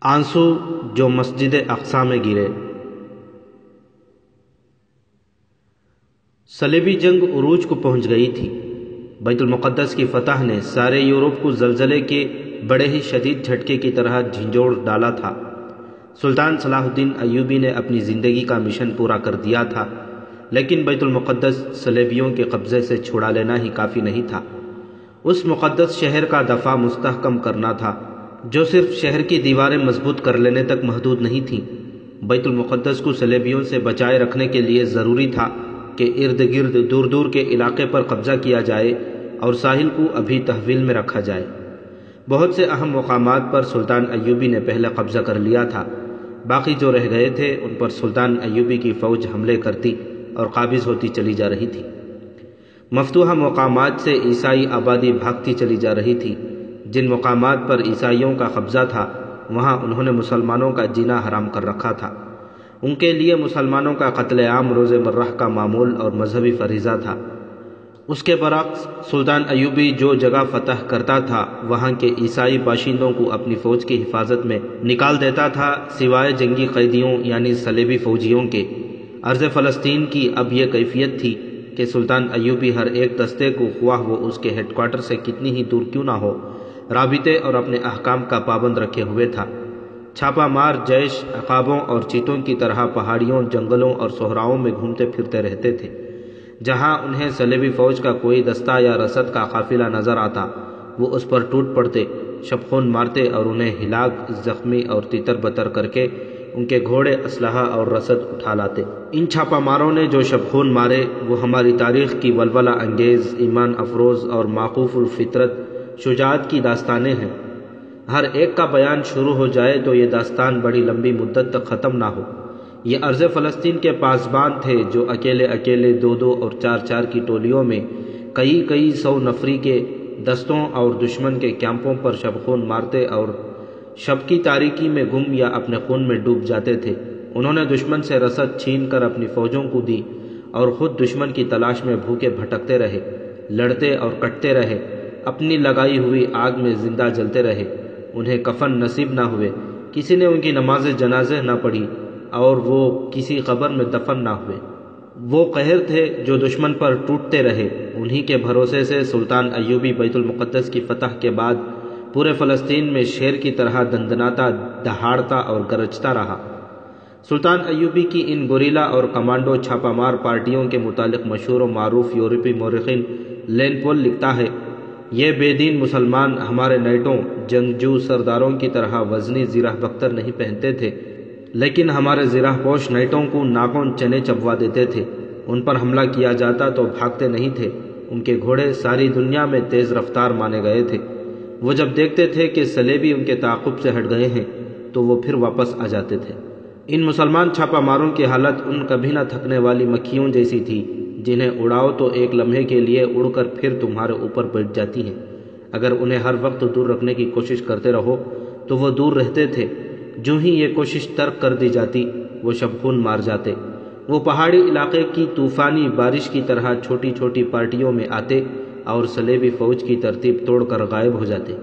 آنسو جو مسجد اقصی میں گرے۔ صلیبی جنگ عروج کو پہنچ گئی تھی۔ بیت المقدس کی فتح نے سارے یورپ کو زلزلے کے بڑے ہی شدید جھٹکے کی طرح جھنجھوڑ ڈالا تھا۔ سلطان صلاح الدین ایوبی نے اپنی زندگی کا مشن پورا کر دیا تھا، لیکن بیت المقدس صلیبیوں کے قبضے سے چھڑا لینا ہی کافی نہیں تھا۔ اس مقدس شہر کا دفاع مستحکم کرنا تھا، جو صرف شہر کی دیواریں مضبوط کر لینے تک محدود نہیں تھیں۔ بیت المقدس کو صلیبیوں سے بچائے رکھنے کے لیے ضروری تھا کہ ارد گرد دور دور کے علاقے پر قبضہ کیا جائے اور ساحل کو ابھی تحویل میں رکھا جائے۔ بہت سے اہم مقامات پر سلطان ایوبی نے پہلے قبضہ کر لیا تھا، باقی جو رہ گئے تھے ان پر سلطان ایوبی کی فوج حملے کرتی اور قابض ہوتی چلی جا رہی تھی۔ مفتوحہ مقامات سے عیسائی آبادی بھاگتی چلی جا رہی تھی۔ جن مقامات پر عیسائیوں کا قبضہ تھا وہاں انہوں نے مسلمانوں کا جینا حرام کر رکھا تھا۔ ان کے لیے مسلمانوں کا قتل عام روز مرہ کا معمول اور مذہبی فریضہ تھا۔ اس کے برعکس سلطان ایوبی جو جگہ فتح کرتا تھا وہاں کے عیسائی باشندوں کو اپنی فوج کی حفاظت میں نکال دیتا تھا، سوائے جنگی قیدیوں یعنی صلیبی فوجیوں کے۔ ارض فلسطین کی اب یہ کیفیت تھی کہ سلطان ایوبی ہر ایک دستے کو، خواہ وہ اس کے ہیڈ کوارٹر سے کتنی ہی دور کیوں نہ ہو، رابطے اور اپنے احکام کا پابند رکھے ہوئے تھا۔ چھاپا مار جیش عقابوں اور چیتوں کی طرح پہاڑیوں، جنگلوں اور صحراؤں میں گھومتے پھرتے رہتے تھے۔ جہاں انہیں صلیبی فوج کا کوئی دستہ یا رسد کا قافلہ نظر آتا وہ اس پر ٹوٹ پڑتے، شبخون مارتے اور انہیں ہلاک، زخمی اور تیتر بتر کر کے ان کے گھوڑے، اسلحہ اور رسد اٹھا لاتے۔ ان چھاپا ماروں نے جو شبخون مارے وہ ہماری تاریخ کی ولولہ انگیز، ایمان افروز اور معقوف الفطرت شجاعت کی داستانیں ہیں۔ ہر ایک کا بیان شروع ہو جائے تو یہ داستان بڑی لمبی مدت تک ختم نہ ہو۔ یہ ارض فلسطین کے پاسبان تھے جو اکیلے اکیلے، دو دو اور چار چار کی ٹولیوں میں کئی سو نفری کے دستوں اور دشمن کے کیمپوں پر شبخون مارتے اور شب کی تاریکی میں گم یا اپنے خون میں ڈوب جاتے تھے۔ انہوں نے دشمن سے رسد چھین کر اپنی فوجوں کو دی اور خود دشمن کی تلاش میں بھوکے بھٹکتے رہے، لڑتے اور کٹتے رہے، اپنی لگائی ہوئی آگ میں زندہ جلتے رہے۔ انہیں کفن نصیب نہ ہوئے، کسی نے ان کی نماز جنازہ نہ پڑھی اور وہ کسی قبر میں دفن نہ ہوئے۔ وہ قہر تھے جو دشمن پر ٹوٹتے رہے۔ انہی کے بھروسے سے سلطان ایوبی بیت المقدس کی فتح کے بعد پورے فلسطین میں شیر کی طرح دندناتا، دہاڑتا اور گرجتا رہا۔ سلطان ایوبی کی ان گوریلا اور کمانڈو چھاپا مار پارٹیوں کے متعلق مشہور و معروف یورپی مورخین لین پول لکھتا ہے، یہ بے دین مسلمان ہمارے نیٹوں، جنگجو سرداروں کی طرح وزنی زرہ بختر نہیں پہنتے تھے، لیکن ہمارے زرہ پوش نیٹوں کو ناخن چنے چبوا دیتے تھے۔ ان پر حملہ کیا جاتا تو بھاگتے نہیں تھے۔ ان کے گھوڑے ساری دنیا میں تیز رفتار مانے گئے تھے۔ وہ جب دیکھتے تھے کہ صلیبی ان کے تعاقب سے ہٹ گئے ہیں تو وہ پھر واپس آ جاتے تھے۔ ان مسلمان چھاپا ماروں کی حالت ان کبھی نہ تھکنے والی مکھیوں جیسی تھی، جنہیں اڑاؤ تو ایک لمحے کے لیے اڑ کر پھر تمہارے اوپر بیٹھ جاتی ہیں۔ اگر انہیں ہر وقت دور رکھنے کی کوشش کرتے رہو تو وہ دور رہتے تھے، جو ہی یہ کوشش ترک کر دی جاتی وہ شبخون مار جاتے۔ وہ پہاڑی علاقے کی طوفانی بارش کی طرح چھوٹی چھوٹی پارٹیوں میں آتے اور صلیبی فوج کی ترتیب توڑ کر غائب ہو جاتے۔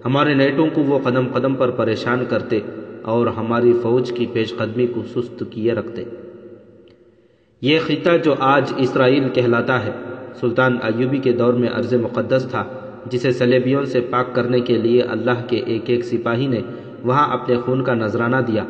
ہمارے نیٹوں کو وہ قدم قدم پر پریشان کرتے اور ہماری فوج کی پیش قدمی کو سست کیے رکھتے۔ یہ خطہ جو آج اسرائیل کہلاتا ہے، سلطان ایوبی کے دور میں ارض مقدس تھا، جسے صلیبیوں سے پاک کرنے کے لیے اللہ کے ایک ایک سپاہی نے وہاں اپنے خون کا نذرانہ دیا۔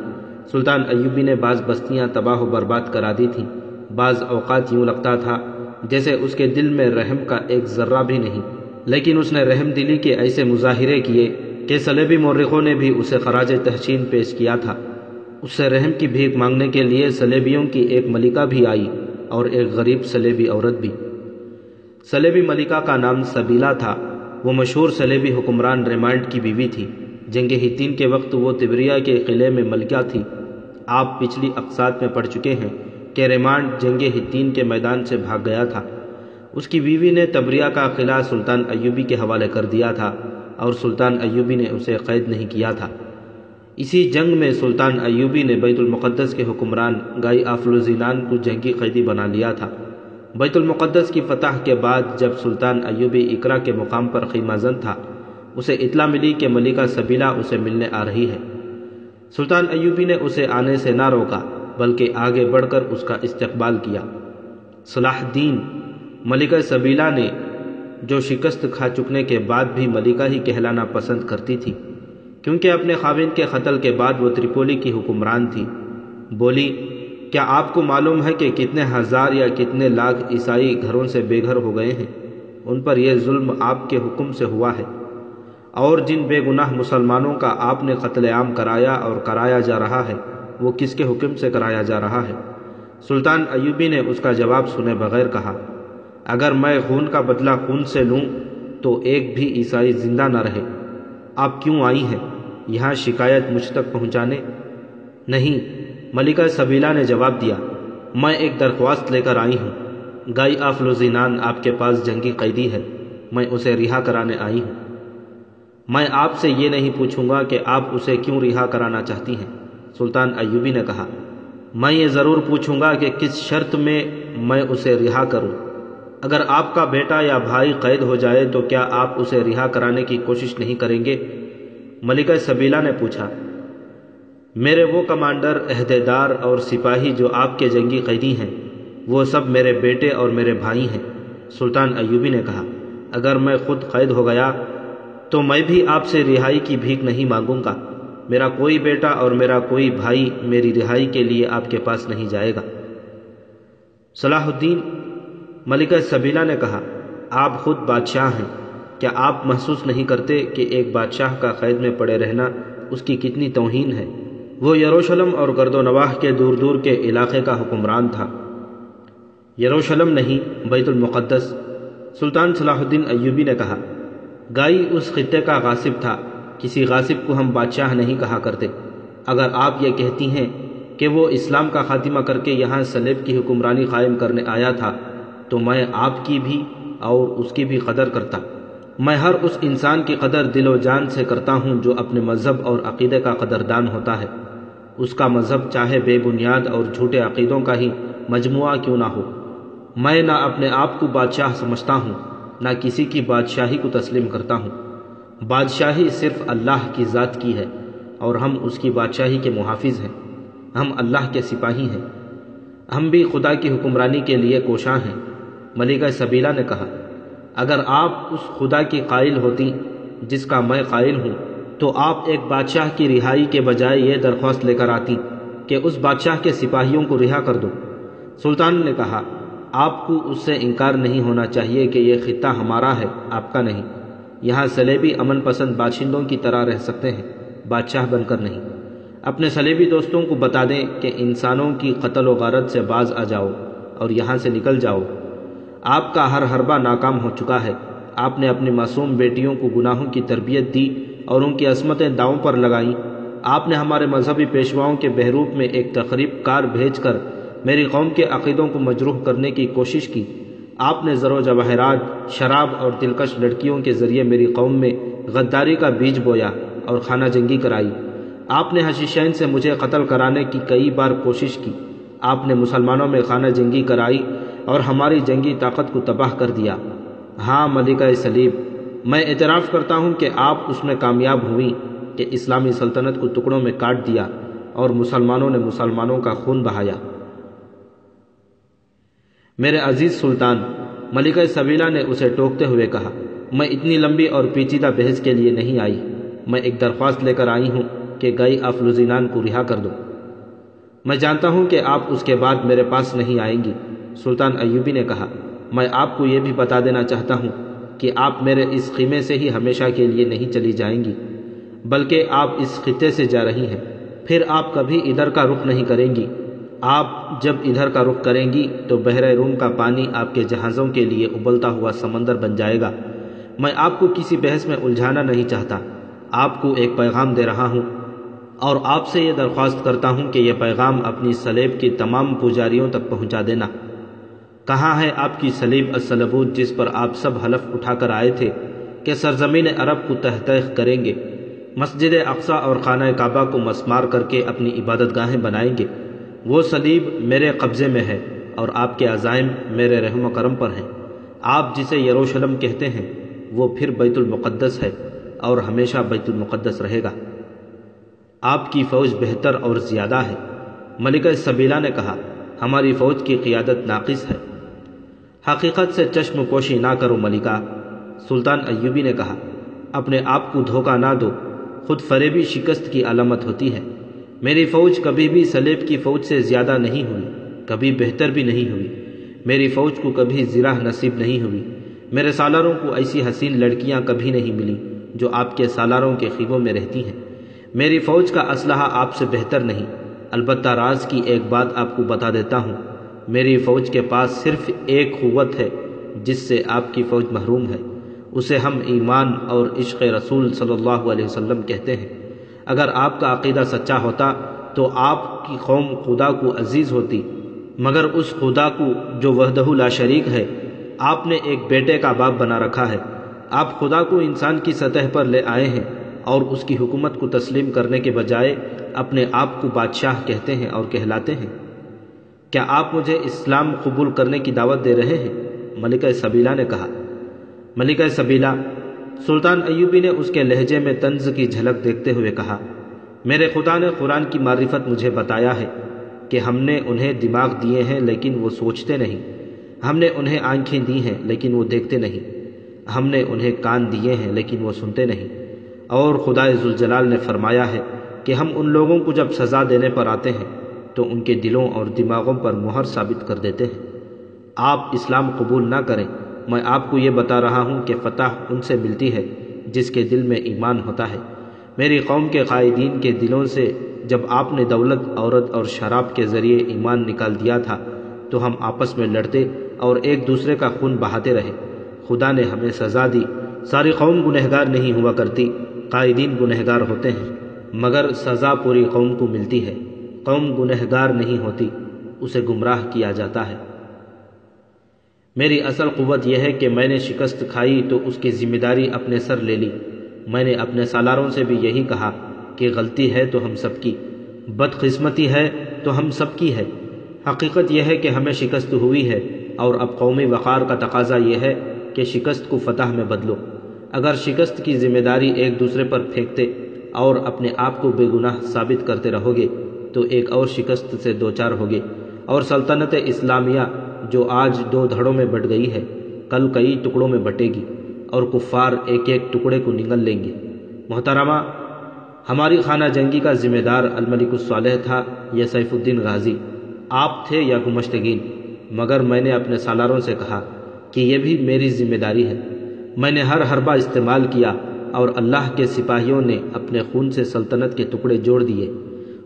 سلطان ایوبی نے بعض بستیاں تباہ و برباد کرا دی تھیں۔ بعض اوقات یوں لگتا تھا جیسے اس کے دل میں رحم کا ایک ذرہ بھی نہیں، لیکن اس نے رحم دلی کے ایسے مظاہرے کیے کہ صلیبی مورخوں نے بھی اسے خراج تحسین پیش کیا تھا۔ اس سے رحم کی بھیک مانگنے کے لیے صلیبیوں کی ایک ملکہ بھی آئی اور ایک غریب صلیبی عورت بھی۔ صلیبی ملکہ کا نام سبیلا تھا۔ وہ مشہور صلیبی حکمران ریمانڈ کی بیوی تھی۔ جنگ ہتین کے وقت وہ تبریا کے قلعے میں ملکہ تھی۔ آپ پچھلی اقساط میں پڑھ چکے ہیں کہ ریمانڈ جنگ ہتین کے میدان سے بھاگ گیا تھا۔ اس کی بیوی نے تبریا کا قلعہ سلطان ایوبی کے حوالے کر دیا تھا اور سلطان ایوبی نے اسے قید نہیں کیا تھا۔ اسی جنگ میں سلطان ایوبی نے بیت المقدس کے حکمران گائی آفلوزینان کو جنگی قیدی بنا لیا تھا۔ بیت المقدس کی فتح کے بعد جب سلطان ایوبی اقرا کے مقام پر خیمہ زن تھا، اسے اطلاع ملی کہ ملکہ سبیلا اسے ملنے آ رہی ہے۔ سلطان ایوبی نے اسے آنے سے نہ روکا بلکہ آگے بڑھ کر اس کا استقبال کیا۔ صلاح الدین ملکہ سبیلہ نے جو شکست کھا چکنے کے بعد بھی ملکہ ہی کہلانا پسند کرتی تھی، کیونکہ اپنے خاوند کے قتل کے بعد وہ تریپولی کی حکمران تھی، بولی کیا آپ کو معلوم ہے کہ کتنے ہزار یا کتنے لاکھ عیسائی گھروں سے بے گھر ہو گئے ہیں؟ ان پر یہ ظلم آپ کے حکم سے ہوا ہے، اور جن بے گناہ مسلمانوں کا آپ نے قتل عام کرایا اور کرایا جا رہا ہے وہ کس کے حکم سے کرایا جا رہا ہے؟ سلطان ایوبی نے اس کا جواب سنے بغیر کہا، اگر میں خون کا بدلہ خون سے لوں تو ایک بھی عیسائی زندہ نہ رہے۔ آپ کیوں آئی ہیں یہاں شکایت مجھ تک پہنچانے؟ نہیں، ملکہ سبیلہ نے جواب دیا، میں ایک درخواست لے کر آئی ہوں۔ گائی آف لوزینان آپ کے پاس جنگی قیدی ہے، میں اسے رہا کرانے آئی ہوں۔ میں آپ سے یہ نہیں پوچھوں گا کہ آپ اسے کیوں رہا کرانا چاہتی ہیں۔ سلطان ایوبی نے کہا، میں یہ ضرور پوچھوں گا کہ کس شرط میں میں اسے رہا کروں۔ اگر آپ کا بیٹا یا بھائی قید ہو جائے تو کیا آپ اسے رہا کرانے کی کوشش نہیں کریں گے؟ ملکہ سبیلہ نے پوچھا، میرے وہ کمانڈر، عہدیدار اور سپاہی جو آپ کے جنگی قیدی ہیں وہ سب میرے بیٹے اور میرے بھائی ہیں۔ سلطان ایوبی نے کہا، اگر میں خود قید ہو گیا تو میں بھی آپ سے رہائی کی بھیک نہیں مانگوں گا۔ میرا کوئی بیٹا اور میرا کوئی بھائی میری رہائی کے لیے آپ کے پاس نہیں جائے گا۔ صلاح الدین ملکہ سبیلہ نے کہا، آپ خود بادشاہ ہیں، کیا آپ محسوس نہیں کرتے کہ ایک بادشاہ کا قید میں پڑے رہنا اس کی کتنی توہین ہے؟ وہ یروشلم اور گرد و نواح کے دور دور کے علاقے کا حکمران تھا، یروشلم نہیں بیت المقدس۔ سلطان صلاح الدین ایوبی نے کہا، گائی اس خطے کا غاصب تھا، کسی غاصب کو ہم بادشاہ نہیں کہا کرتے۔ اگر آپ یہ کہتی ہیں کہ وہ اسلام کا خاتمہ کر کے یہاں صلیب کی حکمرانی قائم کرنے آیا تھا تو میں آپ کی بھی اور اس کی بھی قدر کرتا۔ میں ہر اس انسان کی قدر دل و جان سے کرتا ہوں جو اپنے مذہب اور عقیدے کا قدردان ہوتا ہے، اس کا مذہب چاہے بے بنیاد اور جھوٹے عقیدوں کا ہی مجموعہ کیوں نہ ہو۔ میں نہ اپنے آپ کو بادشاہ سمجھتا ہوں نہ کسی کی بادشاہی کو تسلیم کرتا ہوں۔ بادشاہی صرف اللہ کی ذات کی ہے اور ہم اس کی بادشاہی کے محافظ ہیں، ہم اللہ کے سپاہی ہیں، ہم بھی خدا کی حکمرانی کے لیے کوشاں ہیں۔ ملکہ سبیلہ نے کہا، اگر آپ اس خدا کی قائل ہوتی جس کا میں قائل ہوں تو آپ ایک بادشاہ کی رہائی کے بجائے یہ درخواست لے کر آتی کہ اس بادشاہ کے سپاہیوں کو رہا کر دو۔ سلطان نے کہا، آپ کو اس سے انکار نہیں ہونا چاہیے کہ یہ خطہ ہمارا ہے، آپ کا نہیں۔ یہاں صلیبی امن پسند باشندوں کی طرح رہ سکتے ہیں، بادشاہ بن کر نہیں۔ اپنے صلیبی دوستوں کو بتا دیں کہ انسانوں کی قتل و غارت سے باز آ جاؤ اور یہاں سے نکل جاؤ۔ آپ کا ہر حربہ ناکام ہو چکا ہے۔ آپ نے اپنی معصوم بیٹیوں کو گناہوں کی تربیت دی اور ان کی عصمتیں داؤں پر لگائیں۔ آپ نے ہمارے مذہبی پیشواؤں کے بحروب میں ایک تقریب کار بھیج کر میری قوم کے عقیدوں کو مجروح کرنے کی کوشش کی۔ آپ نے زر و جواہرات، شراب اور دلکش لڑکیوں کے ذریعے میری قوم میں غداری کا بیج بویا اور خانہ جنگی کرائی۔ آپ نے حشیشین سے مجھے قتل کرانے کی کئی بار کوشش کی۔ آپ نے مسلمانوں میں خانہ جنگی کرائی اور ہماری جنگی طاقت کو تباہ کر دیا۔ ہاں ملکہ صلیب، میں اعتراف کرتا ہوں کہ آپ اس میں کامیاب ہوئیں کہ اسلامی سلطنت کو ٹکڑوں میں کاٹ دیا اور مسلمانوں نے مسلمانوں کا خون بہایا۔ میرے عزیز سلطان، ملکہ سبیلہ نے اسے ٹوکتے ہوئے کہا، میں اتنی لمبی اور پیچیدہ بحث کے لیے نہیں آئی، میں ایک درخواست لے کر آئی ہوں کہ گائی آف لوزینان کو رہا کر دو۔ میں جانتا ہوں کہ آپ اس کے بعد میرے پاس نہیں آئیں گی۔ سلطان ایوبی نے کہا، میں آپ کو یہ بھی بتا دینا چاہتا ہوں کہ آپ میرے اس خیمے سے ہی ہمیشہ کے لیے نہیں چلی جائیں گی، بلکہ آپ اس خطے سے جا رہی ہیں، پھر آپ کبھی ادھر کا رخ نہیں کریں گی۔ آپ جب ادھر کا رخ کریں گی تو بحر روم کا پانی آپ کے جہازوں کے لیے ابلتا ہوا سمندر بن جائے گا۔ میں آپ کو کسی بحث میں الجھانا نہیں چاہتا، آپ کو ایک پیغام دے رہا ہوں اور آپ سے یہ درخواست کرتا ہوں کہ یہ پیغام اپنی صلیب کی تمام پجاریوں تک پہنچا دینا۔ کہاں ہے آپ کی صلیب الصلبوت جس پر آپ سب حلف اٹھا کر آئے تھے کہ سرزمین عرب کو تہ تیخ کریں گے، مسجد اقصی اور خانہ کعبہ کو مسمار کر کے اپنی عبادت گاہیں بنائیں گے؟ وہ صلیب میرے قبضے میں ہے اور آپ کے عزائم میرے رحم و کرم پر ہیں۔ آپ جسے یروشلم کہتے ہیں وہ پھر بیت المقدس ہے اور ہمیشہ بیت المقدس رہے گا۔ آپ کی فوج بہتر اور زیادہ ہے۔ ملکہ سبیلہ نے کہا، ہماری فوج کی قیادت ناقص ہے۔ حقیقت سے چشم پوشی نہ کرو ملکہ، سلطان ایوبی نے کہا، اپنے آپ کو دھوکہ نہ دو، خود فریبی شکست کی علامت ہوتی ہے۔ میری فوج کبھی بھی سلیب کی فوج سے زیادہ نہیں ہوئی، کبھی بہتر بھی نہیں ہوئی۔ میری فوج کو کبھی زرہ نصیب نہیں ہوئی۔ میرے سالاروں کو ایسی حسین لڑکیاں کبھی نہیں ملی جو آپ کے سالاروں کے خیموں میں رہتی ہیں۔ میری فوج کا اسلحہ آپ سے بہتر نہیں، البتہ راز کی ایک بات آپ کو بتا دیتا ہوں، میری فوج کے پاس صرف ایک قوت ہے جس سے آپ کی فوج محروم ہے، اسے ہم ایمان اور عشق رسول صلی اللہ علیہ وسلم کہتے ہیں۔ اگر آپ کا عقیدہ سچا ہوتا تو آپ کی قوم خدا کو عزیز ہوتی، مگر اس خدا کو جو وحدہ لا شریک ہے آپ نے ایک بیٹے کا باپ بنا رکھا ہے۔ آپ خدا کو انسان کی سطح پر لے آئے ہیں اور اس کی حکومت کو تسلیم کرنے کے بجائے اپنے آپ کو بادشاہ کہتے ہیں اور کہلاتے ہیں۔ کیا آپ مجھے اسلام قبول کرنے کی دعوت دے رہے ہیں؟ ملکہ سبیلہ نے کہا۔ ملکہ سبیلہ، سلطان ایوبی نے اس کے لہجے میں طنز کی جھلک دیکھتے ہوئے کہا، میرے خدا نے قرآن کی معرفت مجھے بتایا ہے کہ ہم نے انہیں دماغ دیے ہیں لیکن وہ سوچتے نہیں، ہم نے انہیں آنکھیں دی ہیں لیکن وہ دیکھتے نہیں، ہم نے انہیں کان دیے ہیں لیکن وہ سنتے نہیں، اور خدا ذوالجلال نے فرمایا ہے کہ ہم ان لوگوں کو جب سزا دینے پر آتے ہیں تو ان کے دلوں اور دماغوں پر مہر ثابت کر دیتے ہیں۔ آپ اسلام قبول نہ کریں، میں آپ کو یہ بتا رہا ہوں کہ فتح ان سے ملتی ہے جس کے دل میں ایمان ہوتا ہے۔ میری قوم کے قائدین کے دلوں سے جب آپ نے دولت، عورت اور شراب کے ذریعے ایمان نکال دیا تھا تو ہم آپس میں لڑتے اور ایک دوسرے کا خون بہاتے رہے۔ خدا نے ہمیں سزا دی۔ ساری قوم گنہگار نہیں ہوا کرتی، قائدین گنہگار ہوتے ہیں، مگر سزا پوری قوم کو ملتی ہے۔ قوم گنہگار نہیں ہوتی، اسے گمراہ کیا جاتا ہے۔ میری اصل قوت یہ ہے کہ میں نے شکست کھائی تو اس کی ذمہ داری اپنے سر لے لی۔ میں نے اپنے سالاروں سے بھی یہی کہا کہ غلطی ہے تو ہم سب کی، بدقسمتی ہے تو ہم سب کی ہے۔ حقیقت یہ ہے کہ ہمیں شکست ہوئی ہے اور اب قومی وقار کا تقاضا یہ ہے کہ شکست کو فتح میں بدلو۔ اگر شکست کی ذمہ داری ایک دوسرے پر پھینکتے اور اپنے آپ کو بے گناہ ثابت کرتے رہو گے تو ایک اور شکست سے دوچار ہوگے، اور سلطنت اسلامیہ جو آج 2 دھڑوں میں بٹ گئی ہے کل کئی ٹکڑوں میں بٹے گی اور کفار ایک ایک ٹکڑے کو نگل لیں گے۔ محترمہ، ہماری خانہ جنگی کا ذمہ دار الملک الصالح تھا یا سیف الدین غازی، آپ تھے یا گمشتگین، مگر میں نے اپنے سالاروں سے کہا کہ یہ بھی میری ذمہ داری ہے۔ میں نے ہر حربہ استعمال کیا اور اللہ کے سپاہیوں نے اپنے خون سے سلطنت کے ٹکڑے جوڑ دیے۔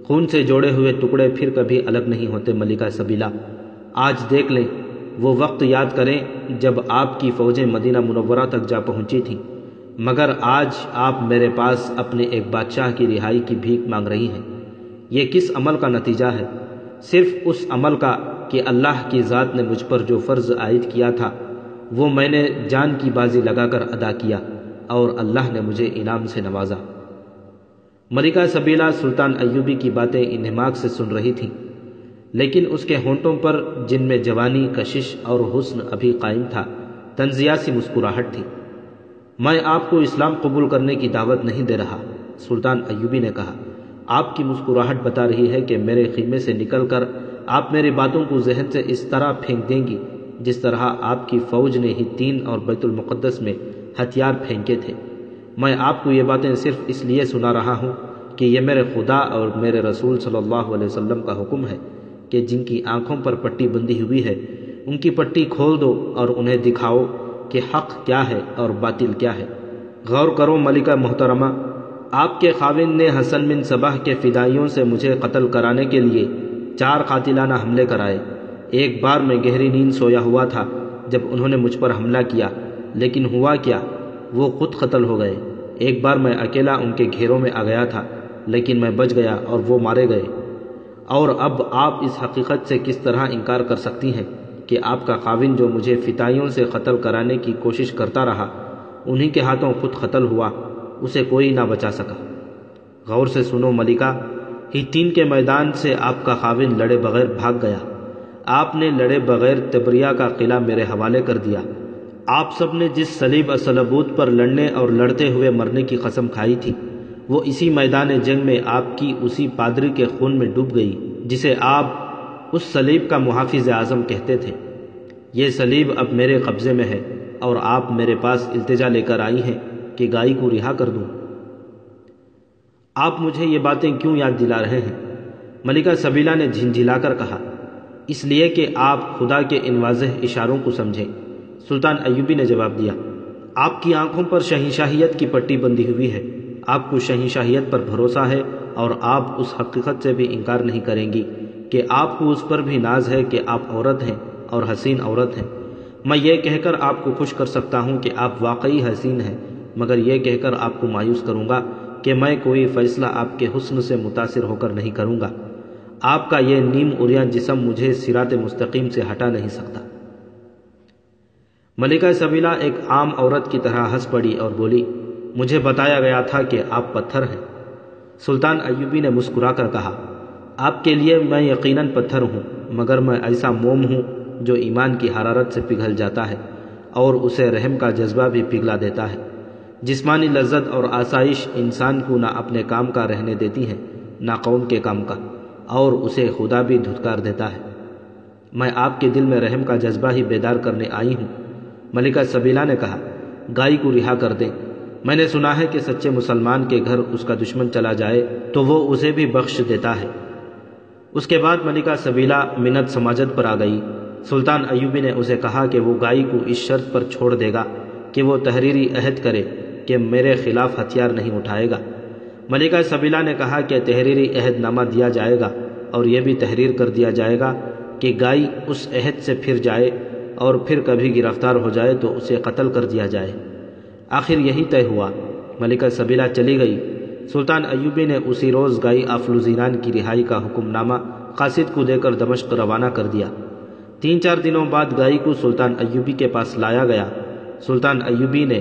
خون سے جوڑے ہوئے ٹکڑے پھر کبھی الگ نہیں ہوتے ملکہ سبیلہ۔ آج دیکھ لیں، وہ وقت یاد کریں جب آپ کی فوجیں مدینہ منورہ تک جا پہنچی تھیں، مگر آج آپ میرے پاس اپنے ایک بادشاہ کی رہائی کی بھیک مانگ رہی ہیں۔ یہ کس عمل کا نتیجہ ہے؟ صرف اس عمل کا کہ اللہ کی ذات نے مجھ پر جو فرض عائد کیا تھا وہ میں نے جان کی بازی لگا کر ادا کیا اور اللہ نے مجھے انعام سے نوازا۔ ملکہ سبیلہ سلطان ایوبی کی باتیں انہماک سے سن رہی تھیں، لیکن اس کے ہونٹوں پر جن میں جوانی، کشش اور حسن ابھی قائم تھا، طنزیہ سی مسکراہٹ تھی۔ میں آپ کو اسلام قبول کرنے کی دعوت نہیں دے رہا، سلطان ایوبی نے کہا۔ آپ کی مسکراہٹ بتا رہی ہے کہ میرے خیمے سے نکل کر آپ میری باتوں کو ذہن سے اس طرح پھینک دیں گی جس طرح آپ کی فوج نے ہتین اور بیت المقدس میں ہتھیار پھینکے تھے۔ میں آپ کو یہ باتیں صرف اس لیے سنا رہا ہوں کہ یہ میرے خدا اور میرے رسول صلی اللہ علیہ وسلم کا حکم ہے کہ جن کی آنکھوں پر پٹی بندھی ہوئی ہے ان کی پٹی کھول دو اور انہیں دکھاؤ کہ حق کیا ہے اور باطل کیا ہے۔ غور کرو ملکہ محترمہ، آپ کے خاوند نے حسن بن صبح کے فدائیوں سے مجھے قتل کرانے کے لیے 4 قاتلانہ حملے کرائے۔ ایک بار میں گہری نیند سویا ہوا تھا جب انہوں نے مجھ پر حملہ کیا، لیکن ہوا کیا، وہ خود قتل ہو گئے۔ ایک بار میں اکیلا ان کے گھیروں میں آ گیا تھا، لیکن میں بچ گیا اور وہ مارے گئے۔ اور اب آپ اس حقیقت سے کس طرح انکار کر سکتی ہیں کہ آپ کا خاوند جو مجھے فدائیوں سے قتل کرانے کی کوشش کرتا رہا، انہی کے ہاتھوں خود قتل ہوا، اسے کوئی نہ بچا سکا۔ غور سے سنو ملکہ، ہتین کے میدان سے آپ کا خاوند لڑے بغیر بھاگ گیا۔ آپ نے لڑے بغیر تبریہ کا قلعہ میرے حوالے کر دیا۔ آپ سب نے جس صلیب صلبوت پر لڑنے اور لڑتے ہوئے مرنے کی قسم کھائی تھی وہ اسی میدان جنگ میں آپ کی اسی پادری کے خون میں ڈوب گئی جسے آپ اس صلیب کا محافظ اعظم کہتے تھے۔ یہ صلیب اب میرے قبضے میں ہے اور آپ میرے پاس التجا لے کر آئی ہیں کہ گائے کو رہا کر دوں۔ آپ مجھے یہ باتیں کیوں یاد دلا رہے ہیں؟ ملکہ سبیلہ نے جھنجھلا کر کہا۔ اس لیے کہ آپ خدا کے ان واضح اشاروں کو سمجھیں۔ سلطان ایوبی نے جواب دیا، آپ کی آنکھوں پر شہنشاہیت کی پٹی بندھی ہوئی ہے، آپ کو شہنشاہیت پر بھروسہ ہے اور آپ اس حقیقت سے بھی انکار نہیں کریں گی کہ آپ کو اس پر بھی ناز ہے کہ آپ عورت ہیں اور حسین عورت ہیں۔ میں یہ کہہ کر آپ کو خوش کر سکتا ہوں کہ آپ واقعی حسین ہیں، مگر یہ کہہ کر آپ کو مایوس کروں گا کہ میں کوئی فیصلہ آپ کے حسن سے متاثر ہو کر نہیں کروں گا۔ آپ کا یہ نیم عریاں جسم مجھے صراط مستقیم سے ہٹا نہیں سکتا۔ ملکہ سبیلہ ایک عام عورت کی طرح ہنس پڑی اور بولی، مجھے بتایا گیا تھا کہ آپ پتھر ہیں۔ سلطان ایوبی نے مسکرا کر کہا، آپ کے لیے میں یقیناً پتھر ہوں، مگر میں ایسا موم ہوں جو ایمان کی حرارت سے پگھل جاتا ہے اور اسے رحم کا جذبہ بھی پگھلا دیتا ہے۔ جسمانی لذت اور آسائش انسان کو نہ اپنے کام کا رہنے دیتی ہیں نہ قوم کے کام کا، اور اسے خدا بھی دھتکار دیتا ہے۔ میں آپ کے دل میں رحم کا جذبہ ہی بیدار کرنے آئی ہوں۔ ملکہ سبیلہ نے کہا، گائے کو رہا کر دیں۔ میں نے سنا ہے کہ سچے مسلمان کے گھر اس کا دشمن چلا جائے تو وہ اسے بھی بخش دیتا ہے۔ اس کے بعد ملکہ سبیلہ منت سماجت پر آ گئی۔ سلطان ایوبی نے اسے کہا کہ وہ گائے کو اس شرط پر چھوڑ دے گا کہ وہ تحریری عہد کرے کہ میرے خلاف ہتھیار نہیں اٹھائے گا۔ ملکہ سبیلہ نے کہا کہ تحریری عہد نامہ دیا جائے گا اور یہ بھی تحریر کر دیا جائے گا کہ گائے اس عہد سے پھر جائے اور پھر کبھی گرفتار ہو جائے تو اسے قتل کر دیا جائے۔ آخر یہی طے ہوا۔ ملکہ سبیلہ چلی گئی۔ سلطان ایوبی نے اسی روز گائے آفلوزینان کی رہائی کا حکم نامہ قاصد کو دے کر دمشق روانہ کر دیا۔ 3-4 دنوں بعد گائے کو سلطان ایوبی کے پاس لایا گیا۔ سلطان ایوبی نے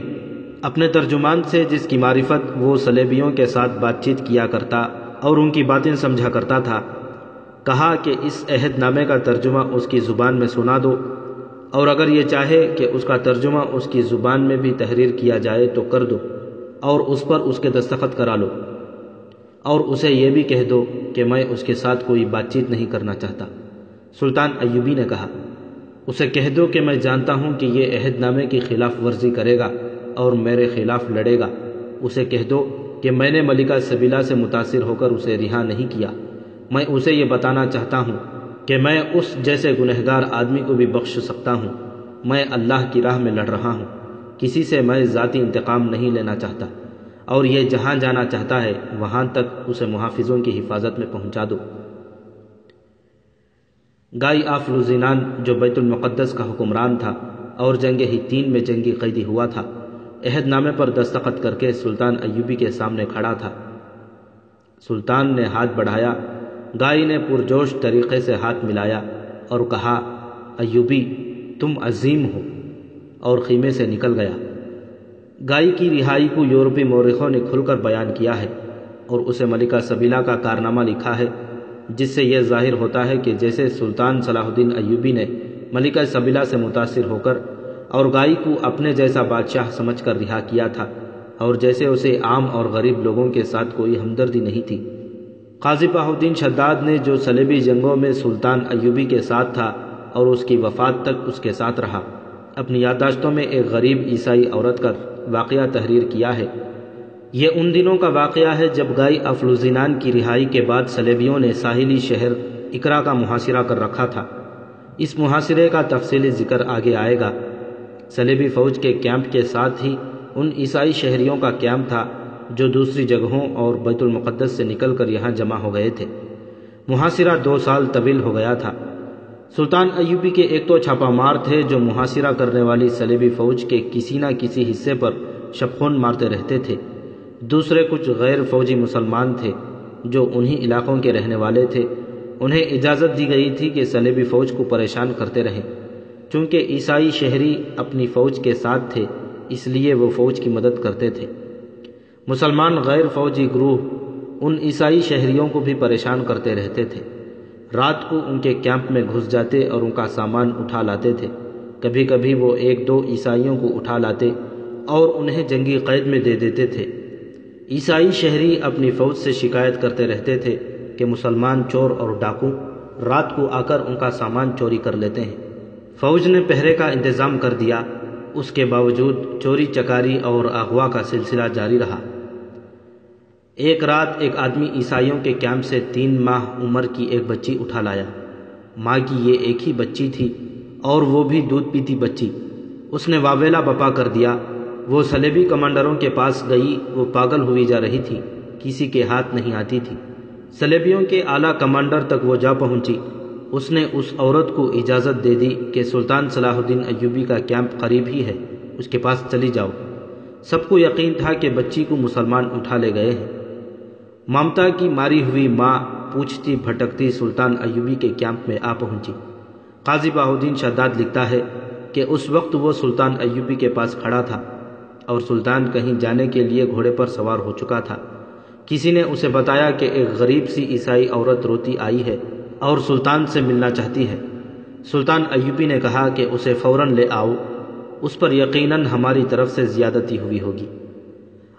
اپنے ترجمان سے، جس کی معرفت وہ صلیبیوں کے ساتھ بات چیت کیا کرتا اور ان کی باتیں سمجھا کرتا تھا، کہا کہ اس عہد نامے کا ترجمہ اس کی زبان میں سنا دو، اور اگر یہ چاہے کہ اس کا ترجمہ اس کی زبان میں بھی تحریر کیا جائے تو کر دو اور اس پر اس کے دستخط کرا لو، اور اسے یہ بھی کہہ دو کہ میں اس کے ساتھ کوئی بات چیت نہیں کرنا چاہتا۔ سلطان ایوبی نے کہا، اسے کہہ دو کہ میں جانتا ہوں کہ یہ عہد نامے کی خلاف ورزی کرے گا اور میرے خلاف لڑے گا۔ اسے کہہ دو کہ میں نے ملکہ سبیلہ سے متاثر ہو کر اسے رہا نہیں کیا۔ میں اسے یہ بتانا چاہتا ہوں کہ میں اس جیسے گنہگار آدمی کو بھی بخش سکتا ہوں۔ میں اللہ کی راہ میں لڑ رہا ہوں، کسی سے میں ذاتی انتقام نہیں لینا چاہتا، اور یہ جہاں جانا چاہتا ہے وہاں تک اسے محافظوں کی حفاظت میں پہنچا دو۔ گائے آفلوزینان جو بیت المقدس کا حکمران تھا اور جنگ حطین میں جنگی قیدی ہوا تھا، عہد نامے پر دستخط کر کے سلطان ایوبی کے سامنے کھڑا تھا۔ سلطان نے ہاتھ بڑھایا، گائے نے پرجوش طریقے سے ہاتھ ملایا اور کہا، ایوبی تم عظیم ہو، اور خیمے سے نکل گیا۔ گائے کی رہائی کو یورپی مورخوں نے کھل کر بیان کیا ہے اور اسے ملکہ سبیلہ کا کارنامہ لکھا ہے، جس سے یہ ظاہر ہوتا ہے کہ جیسے سلطان صلاح الدین ایوبی نے ملکہ سبیلہ سے متاثر ہو کر اور گائے کو اپنے جیسا بادشاہ سمجھ کر رہا کیا تھا، اور جیسے اسے عام اور غریب لوگوں کے ساتھ کوئی ہمدردی نہیں تھی۔ قاضی بہاء الدین شداد نے جو صلیبی جنگوں میں سلطان ایوبی کے ساتھ تھا اور اس کی وفات تک اس کے ساتھ رہا، اپنی یادداشتوں میں ایک غریب عیسائی عورت کا واقعہ تحریر کیا ہے۔ یہ ان دنوں کا واقعہ ہے جب گائے آفلوزینان کی رہائی کے بعد صلیبیوں نے ساحلی شہر اقرا کا محاصرہ کر رکھا تھا۔ اس محاصرے کا تفصیلی ذکر آگے آئے گا۔ صلیبی فوج کے کیمپ کے ساتھ ہی ان عیسائی شہریوں کا کیمپ تھا جو دوسری جگہوں اور بیت المقدس سے نکل کر یہاں جمع ہو گئے تھے۔ محاصرہ 2 سال طویل ہو گیا تھا۔ سلطان ایوبی کے ایک تو چھاپہ مار تھے جو محاصرہ کرنے والی صلیبی فوج کے کسی نہ کسی حصے پر شبخون مارتے رہتے تھے، دوسرے کچھ غیر فوجی مسلمان تھے جو انہی علاقوں کے رہنے والے تھے۔ انہیں اجازت دی گئی تھی کہ صلیبی فوج کو پریشان کرتے رہیں۔ چونکہ عیسائی شہری اپنی فوج کے ساتھ تھے، اس لیے وہ فوج کی مدد کرتے تھے۔ مسلمان غیر فوجی گروہ ان عیسائی شہریوں کو بھی پریشان کرتے رہتے تھے۔ رات کو ان کے کیمپ میں گھس جاتے اور ان کا سامان اٹھا لاتے تھے۔ کبھی کبھی وہ 1-2 عیسائیوں کو اٹھا لاتے اور انہیں جنگی قید میں دے دیتے تھے۔ عیسائی شہری اپنی فوج سے شکایت کرتے رہتے تھے کہ مسلمان چور اور ڈاکو رات کو آ کر ان کا سامان چوری کر لیتے ہیں۔ فوج نے پہرے کا انتظام کر دیا، اس کے باوجود چوری چکاری اور اغوا کا سلسلہ جاری رہا۔ ایک رات ایک آدمی عیسائیوں کے کیمپ سے 3 ماہ عمر کی ایک بچی اٹھا لایا۔ ماں کی یہ ایک ہی بچی تھی اور وہ بھی دودھ پیتی بچی۔ اس نے واویلا بپا کر دیا۔ وہ صلیبی کمانڈروں کے پاس گئی، وہ پاگل ہوئی جا رہی تھی، کسی کے ہاتھ نہیں آتی تھی۔ صلیبیوں کے اعلیٰ کمانڈر تک وہ جا پہنچی۔ اس نے اس عورت کو اجازت دے دی کہ سلطان صلاح الدین ایوبی کا کیمپ قریب ہی ہے، اس کے پاس چلی جاؤ۔ سب کو یقین تھا کہ بچی کو مسلمان اٹھا لے گئے ہیں۔ ممتا کی ماری ہوئی ماں پوچھتی بھٹکتی سلطان ایوبی کے کیمپ میں آ پہنچی۔ قاضی بہاؤالدین شداد لکھتا ہے کہ اس وقت وہ سلطان ایوبی کے پاس کھڑا تھا اور سلطان کہیں جانے کے لیے گھوڑے پر سوار ہو چکا تھا۔ کسی نے اسے بتایا کہ ایک غریب سی عیسائی عورت روتی آئی ہے اور سلطان سے ملنا چاہتی ہے۔ سلطان ایوبی نے کہا کہ اسے فوراً لے آؤ، اس پر یقیناً ہماری طرف سے زیادتی ہوئی ہوگی۔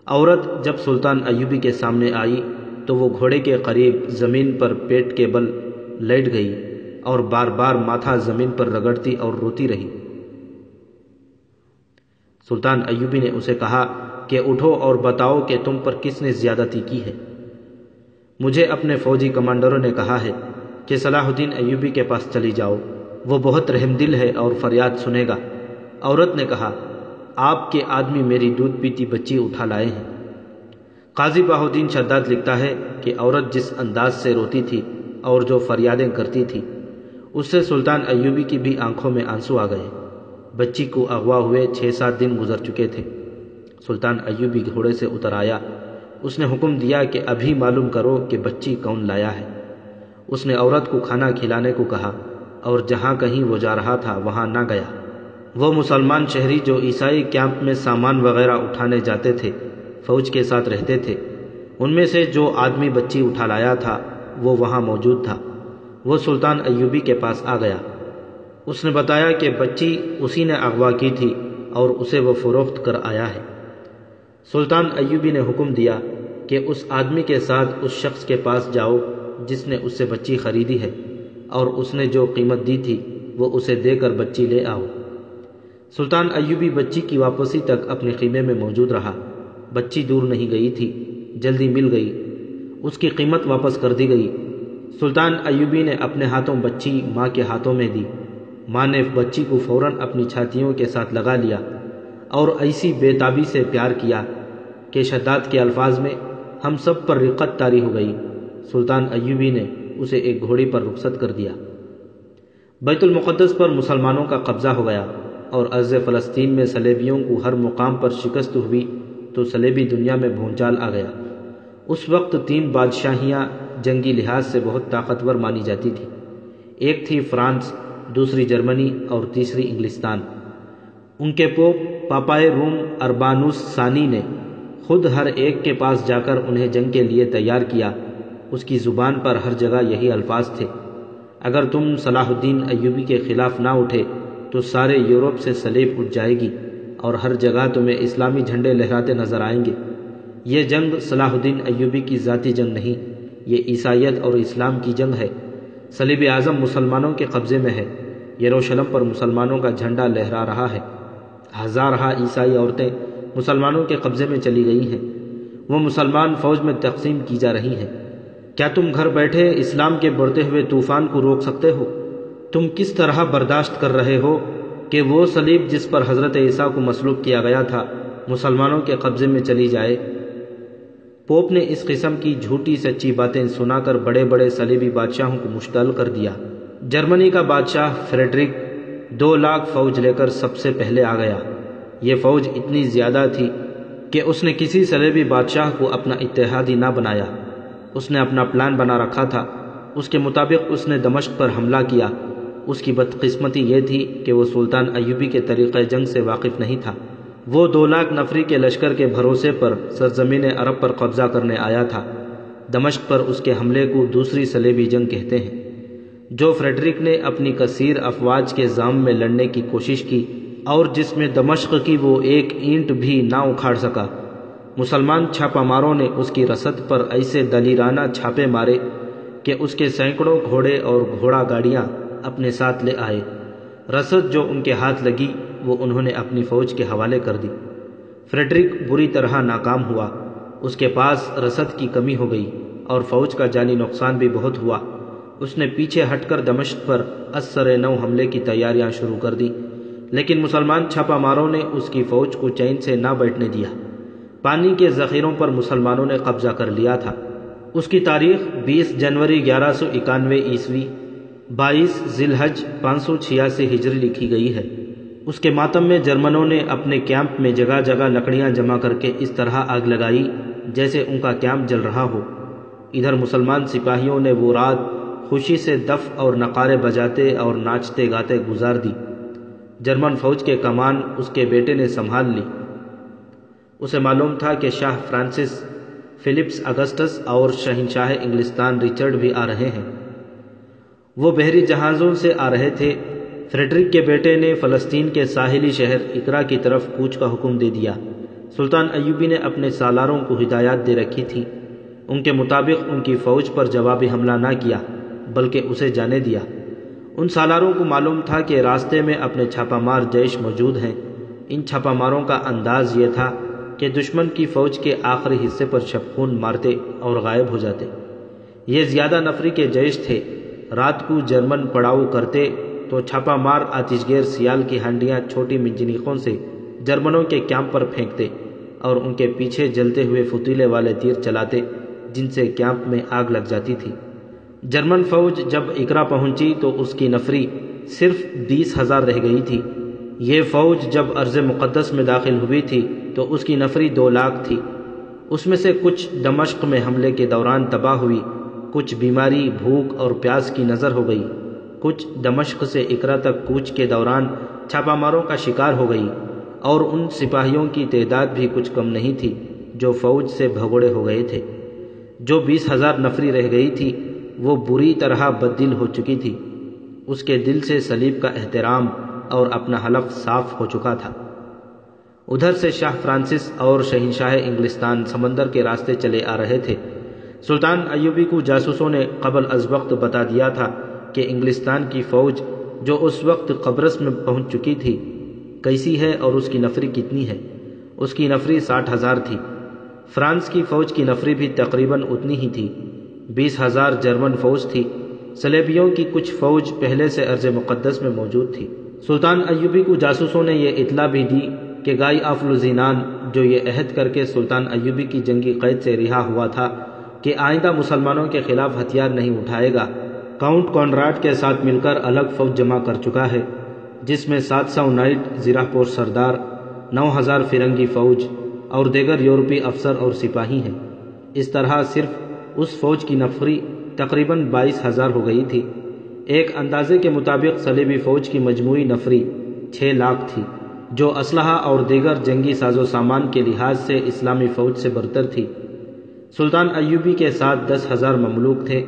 عورت جب سلطان ایوبی کے سامنے آئی تو وہ گھوڑے کے قریب زمین پر پیٹ کے بل لیٹ گئی اور بار بار ماتھا زمین پر رگڑتی اور روتی رہی۔ سلطان ایوبی نے اسے کہا کہ اٹھو اور بتاؤ کہ تم پر کس نے زیادتی کی ہے۔ مجھے اپنے فوجی کمانڈروں نے کہا ہے کہ صلاح الدین ایوبی کے پاس چلی جاؤ، وہ بہت رحم دل ہے اور فریاد سنے گا۔ عورت نے کہا، آپ کے آدمی میری دودھ پیتی بچی اٹھا لائے ہیں۔ قاضی بہاؤالدین شداد لکھتا ہے کہ عورت جس انداز سے روتی تھی اور جو فریادیں کرتی تھی، اس سے سلطان ایوبی کی بھی آنکھوں میں آنسو آ گئے۔ بچی کو اغوا ہوئے 6-7 دن گزر چکے تھے۔ سلطان ایوبی گھوڑے سے اتر آیا۔ اس نے حکم دیا کہ ابھی معلوم کرو کہ بچی کون لایا ہے۔ اس نے عورت کو کھانا کھلانے کو کہا اور جہاں کہیں وہ جا رہا تھا وہاں نہ گیا۔ وہ مسلمان شہری جو عیسائی کیمپ میں سامان وغیرہ اٹھانے جاتے تھے، فوج کے ساتھ رہتے تھے، ان میں سے جو آدمی بچی اٹھا لایا تھا وہ وہاں موجود تھا۔ وہ سلطان ایوبی کے پاس آ گیا۔ اس نے بتایا کہ بچی اسی نے اغوا کی تھی اور اسے وہ فروخت کر آیا ہے۔ سلطان ایوبی نے حکم دیا کہ اس آدمی کے ساتھ اس شخص کے پاس جاؤ جس نے اس سے بچی خریدی ہے، اور اس نے جو قیمت دی تھی وہ اسے دے کر بچی لے آؤ۔ سلطان ایوبی بچی کی واپسی تک اپنے خیمے میں موجود رہا۔ بچی دور نہیں گئی تھی، جلدی مل گئی، اس کی قیمت واپس کر دی گئی۔ سلطان ایوبی نے اپنے ہاتھوں بچی ماں کے ہاتھوں میں دی۔ ماں نے بچی کو فوراً اپنی چھاتیوں کے ساتھ لگا لیا اور ایسی بے تابی سے پیار کیا کہ شداد کے الفاظ میں ہم سب پر رقت طاری ہو گئی۔ سلطان ایوبی نے اسے ایک گھوڑی پر رخصت کر دیا۔ بیت المقدس پر مسلمانوں کا قبضہ ہو گیا اور ارض فلسطین میں صلیبیوں کو ہر مقام پر شکست ہوئی تو صلیبی دنیا میں بھونچال آ گیا۔ اس وقت 3 بادشاہیاں جنگی لحاظ سے بہت طاقتور مانی جاتی تھی۔ ایک تھی فرانس، دوسری جرمنی اور تیسری انگلستان۔ ان کے پوپ پاپائے روم اربانوس ثانی نے خود ہر ایک کے پاس جا کر انہیں جنگ کے لیے تیار کیا۔ اس کی زبان پر ہر جگہ یہی الفاظ تھے، اگر تم صلاح الدین ایوبی کے خلاف نہ اٹھے تو سارے یورپ سے صلیب اٹھ جائے گی اور ہر جگہ تمہیں اسلامی جھنڈے لہراتے نظر آئیں گے۔ یہ جنگ صلاح الدین ایوبی کی ذاتی جنگ نہیں، یہ عیسائیت اور اسلام کی جنگ ہے۔ صلیب اعظم مسلمانوں کے قبضے میں ہے، یروشلم پر مسلمانوں کا جھنڈا لہرا رہا ہے۔ ہزارہ عیسائی عورتیں مسلمانوں کے قبضے میں چلی گئی ہیں، وہ مسلمان فوج میں تقسیم کی جا رہی ہیں۔ کیا تم گھر بیٹھے اسلام کے بڑھتے ہوئے طوفان کو روک سکتے ہو؟ تم کس طرح برداشت کر رہے ہو کہ وہ صلیب جس پر حضرت عیسیٰ کو مصلوب کیا گیا تھا مسلمانوں کے قبضے میں چلی جائے؟ پوپ نے اس قسم کی جھوٹی سچی باتیں سنا کر بڑے بڑے صلیبی بادشاہوں کو مشتعل کر دیا۔ جرمنی کا بادشاہ فریڈرک 2 لاکھ فوج لے کر سب سے پہلے آ گیا۔ یہ فوج اتنی زیادہ تھی کہ اس نے کسی صلیبی بادشاہ کو اپنا اتحادی نہ بنایا۔ اس نے اپنا پلان بنا رکھا تھا، اس کے مطابق اس نے دمشق پر حملہ کیا۔ اس کی بدقسمتی یہ تھی کہ وہ سلطان ایوبی کے طریقہ جنگ سے واقف نہیں تھا۔ وہ 2 لاکھ نفری کے لشکر کے بھروسے پر سرزمین عرب پر قبضہ کرنے آیا تھا۔ دمشق پر اس کے حملے کو دوسری صلیبی جنگ کہتے ہیں، جو فریڈرک نے اپنی کثیر افواج کے زام میں لڑنے کی کوشش کی اور جس میں دمشق کی وہ ایک اینٹ بھی نہ اکھاڑ سکا۔ مسلمان چھاپہ ماروں نے اس کی رسد پر ایسے دلیرانہ چھاپے مارے کہ اس کے سینکڑوں گھوڑے اور گھوڑا گاڑیاں اپنے ساتھ لے آئے۔ رسد جو ان کے ہاتھ لگی وہ انہوں نے اپنی فوج کے حوالے کر دی۔ فریڈرک بری طرح ناکام ہوا، اس کے پاس رسد کی کمی ہو گئی اور فوج کا جانی نقصان بھی بہت ہوا۔ اس نے پیچھے ہٹ کر دمشق پر ازسر نو حملے کی تیاریاں شروع کر دی، لیکن مسلمان چھاپہ ماروں نے اس کی فوج کو چین سے نہ بیٹھنے دیا۔ پانی کے ذخیروں پر مسلمانوں نے قبضہ کر لیا تھا۔ اس کی تاریخ 20 جنوری 1191 عیسوی 22 ذی الحج 586 ہجری لکھی گئی ہے۔ اس کے ماتم میں جرمنوں نے اپنے کیمپ میں جگہ جگہ لکڑیاں جمع کر کے اس طرح آگ لگائی جیسے ان کا کیمپ جل رہا ہو۔ ادھر مسلمان سپاہیوں نے وہ رات خوشی سے دف اور نقارے بجاتے اور ناچتے گاتے گزار دی۔ جرمن فوج کے کمان اس کے بیٹے نے سنبھال لی۔ اسے معلوم تھا کہ شاہ فرانسس فلپس اگسٹس اور شہنشاہ انگلستان رچرڈ بھی آ رہے ہیں۔ وہ بحری جہازوں سے آ رہے تھے۔ فریڈرک کے بیٹے نے فلسطین کے ساحلی شہر اقرا کی طرف کوچ کا حکم دے دیا۔ سلطان ایوبی نے اپنے سالاروں کو ہدایات دے رکھی تھی، ان کے مطابق ان کی فوج پر جوابی حملہ نہ کیا بلکہ اسے جانے دیا۔ ان سالاروں کو معلوم تھا کہ راستے میں اپنے چھاپہ مار جیش موجود ہیں۔ ان چھاپہ ماروں کا انداز یہ تھا کہ دشمن کی فوج کے آخری حصے پر شبخون مارتے اور غائب ہو جاتے۔ یہ زیادہ نفری کے جیش تھے۔ رات کو جرمن پڑاؤ کرتے تو چھاپہ مار آتش گیر سیال کی ہنڈیاں چھوٹی منجنیقوں سے جرمنوں کے کیمپ پر پھینکتے اور ان کے پیچھے جلتے ہوئے فتیلے والے تیر چلاتے جن سے کیمپ میں آگ لگ جاتی تھی۔ جرمن فوج جب اقرا پہنچی تو اس کی نفری صرف 20,000 رہ گئی تھی۔ یہ فوج جب ارض مقدس میں داخل ہوئی تھی تو اس کی نفری 2 لاکھ تھی۔ اس میں سے کچھ دمشق میں حملے کے دوران تباہ ہوئی، کچھ بیماری، بھوک اور پیاس کی نظر ہو گئی، کچھ دمشق سے اقرا تک کوچ کے دوران چھاپہ ماروں کا شکار ہو گئی، اور ان سپاہیوں کی تعداد بھی کچھ کم نہیں تھی جو فوج سے بھگوڑے ہو گئے تھے۔ جو 20,000 نفری رہ گئی تھی وہ بری طرح بددل ہو چکی تھی۔ اس کے دل سے صلیب کا احترام اور اپنا حلق صاف ہو چکا تھا۔ ادھر سے شاہ فرانسس اور شہنشاہ انگلستان سمندر کے راستے چلے آ رہے تھے۔ سلطان ایوبی کو جاسوسوں نے قبل از وقت بتا دیا تھا کہ انگلستان کی فوج جو اس وقت قبرص میں پہنچ چکی تھی کیسی ہے اور اس کی نفری کتنی ہے۔ اس کی نفری 60,000 تھی۔ فرانس کی فوج کی نفری بھی تقریباً اتنی ہی تھی۔ 20,000 جرمن فوج تھی۔ صلیبیوں کی کچھ فوج پہلے سے ارض مقدس میں موجود تھی۔ سلطان ایوبی کو جاسوسوں نے یہ اطلاع بھی دی کہ گائی آف لوزینان جو یہ عہد کر کے سلطان ایوبی کی جنگی قید سے رہا ہوا تھا کہ آئندہ مسلمانوں کے خلاف ہتھیار نہیں اٹھائے گا، کاؤنٹ کونراڈ کے ساتھ مل کر الگ فوج جمع کر چکا ہے، جس میں 700 نائٹ زرہ پوش سردار، 9,000 فرنگی فوج اور دیگر یورپی افسر اور سپاہی ہیں۔ اس طرح صرف اس فوج کی نفری تقریباً 22,000 ہو گئی تھی۔ ایک اندازے کے مطابق صلیبی فوج کی مجموعی نفری 6 لاکھ تھی، جو اسلحہ اور دیگر جنگی ساز و سامان کے لحاظ سے اسلامی فوج سے برتر تھی۔ سلطان ایوبی کے ساتھ 10,000 مملوک تھے۔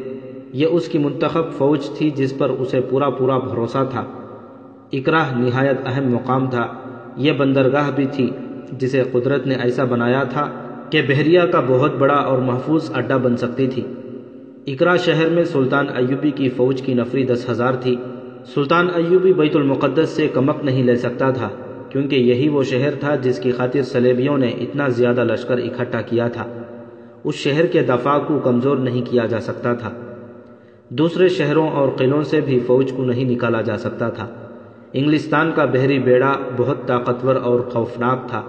یہ اس کی منتخب فوج تھی جس پر اسے پورا بھروسہ تھا۔ اقرا نہایت اہم مقام تھا۔ یہ بندرگاہ بھی تھی جسے قدرت نے ایسا بنایا تھا کہ بحریہ کا بہت بڑا اور محفوظ اڈہ بن سکتی تھی۔ اقرا شہر میں سلطان ایوبی کی فوج کی نفری 10,000 تھی۔ سلطان ایوبی بیت المقدس سے کمک نہیں لے سکتا تھا کیونکہ یہی وہ شہر تھا جس کی خاطر صلیبیوں نے اتنا زیادہ لشکر اکٹھا کیا تھا۔ اس شہر کے دفاع کو کمزور نہیں کیا جا سکتا تھا۔ دوسرے شہروں اور قلعوں سے بھی فوج کو نہیں نکالا جا سکتا تھا۔ انگلستان کا بحری بیڑا بہت طاقتور اور خوفناک تھا۔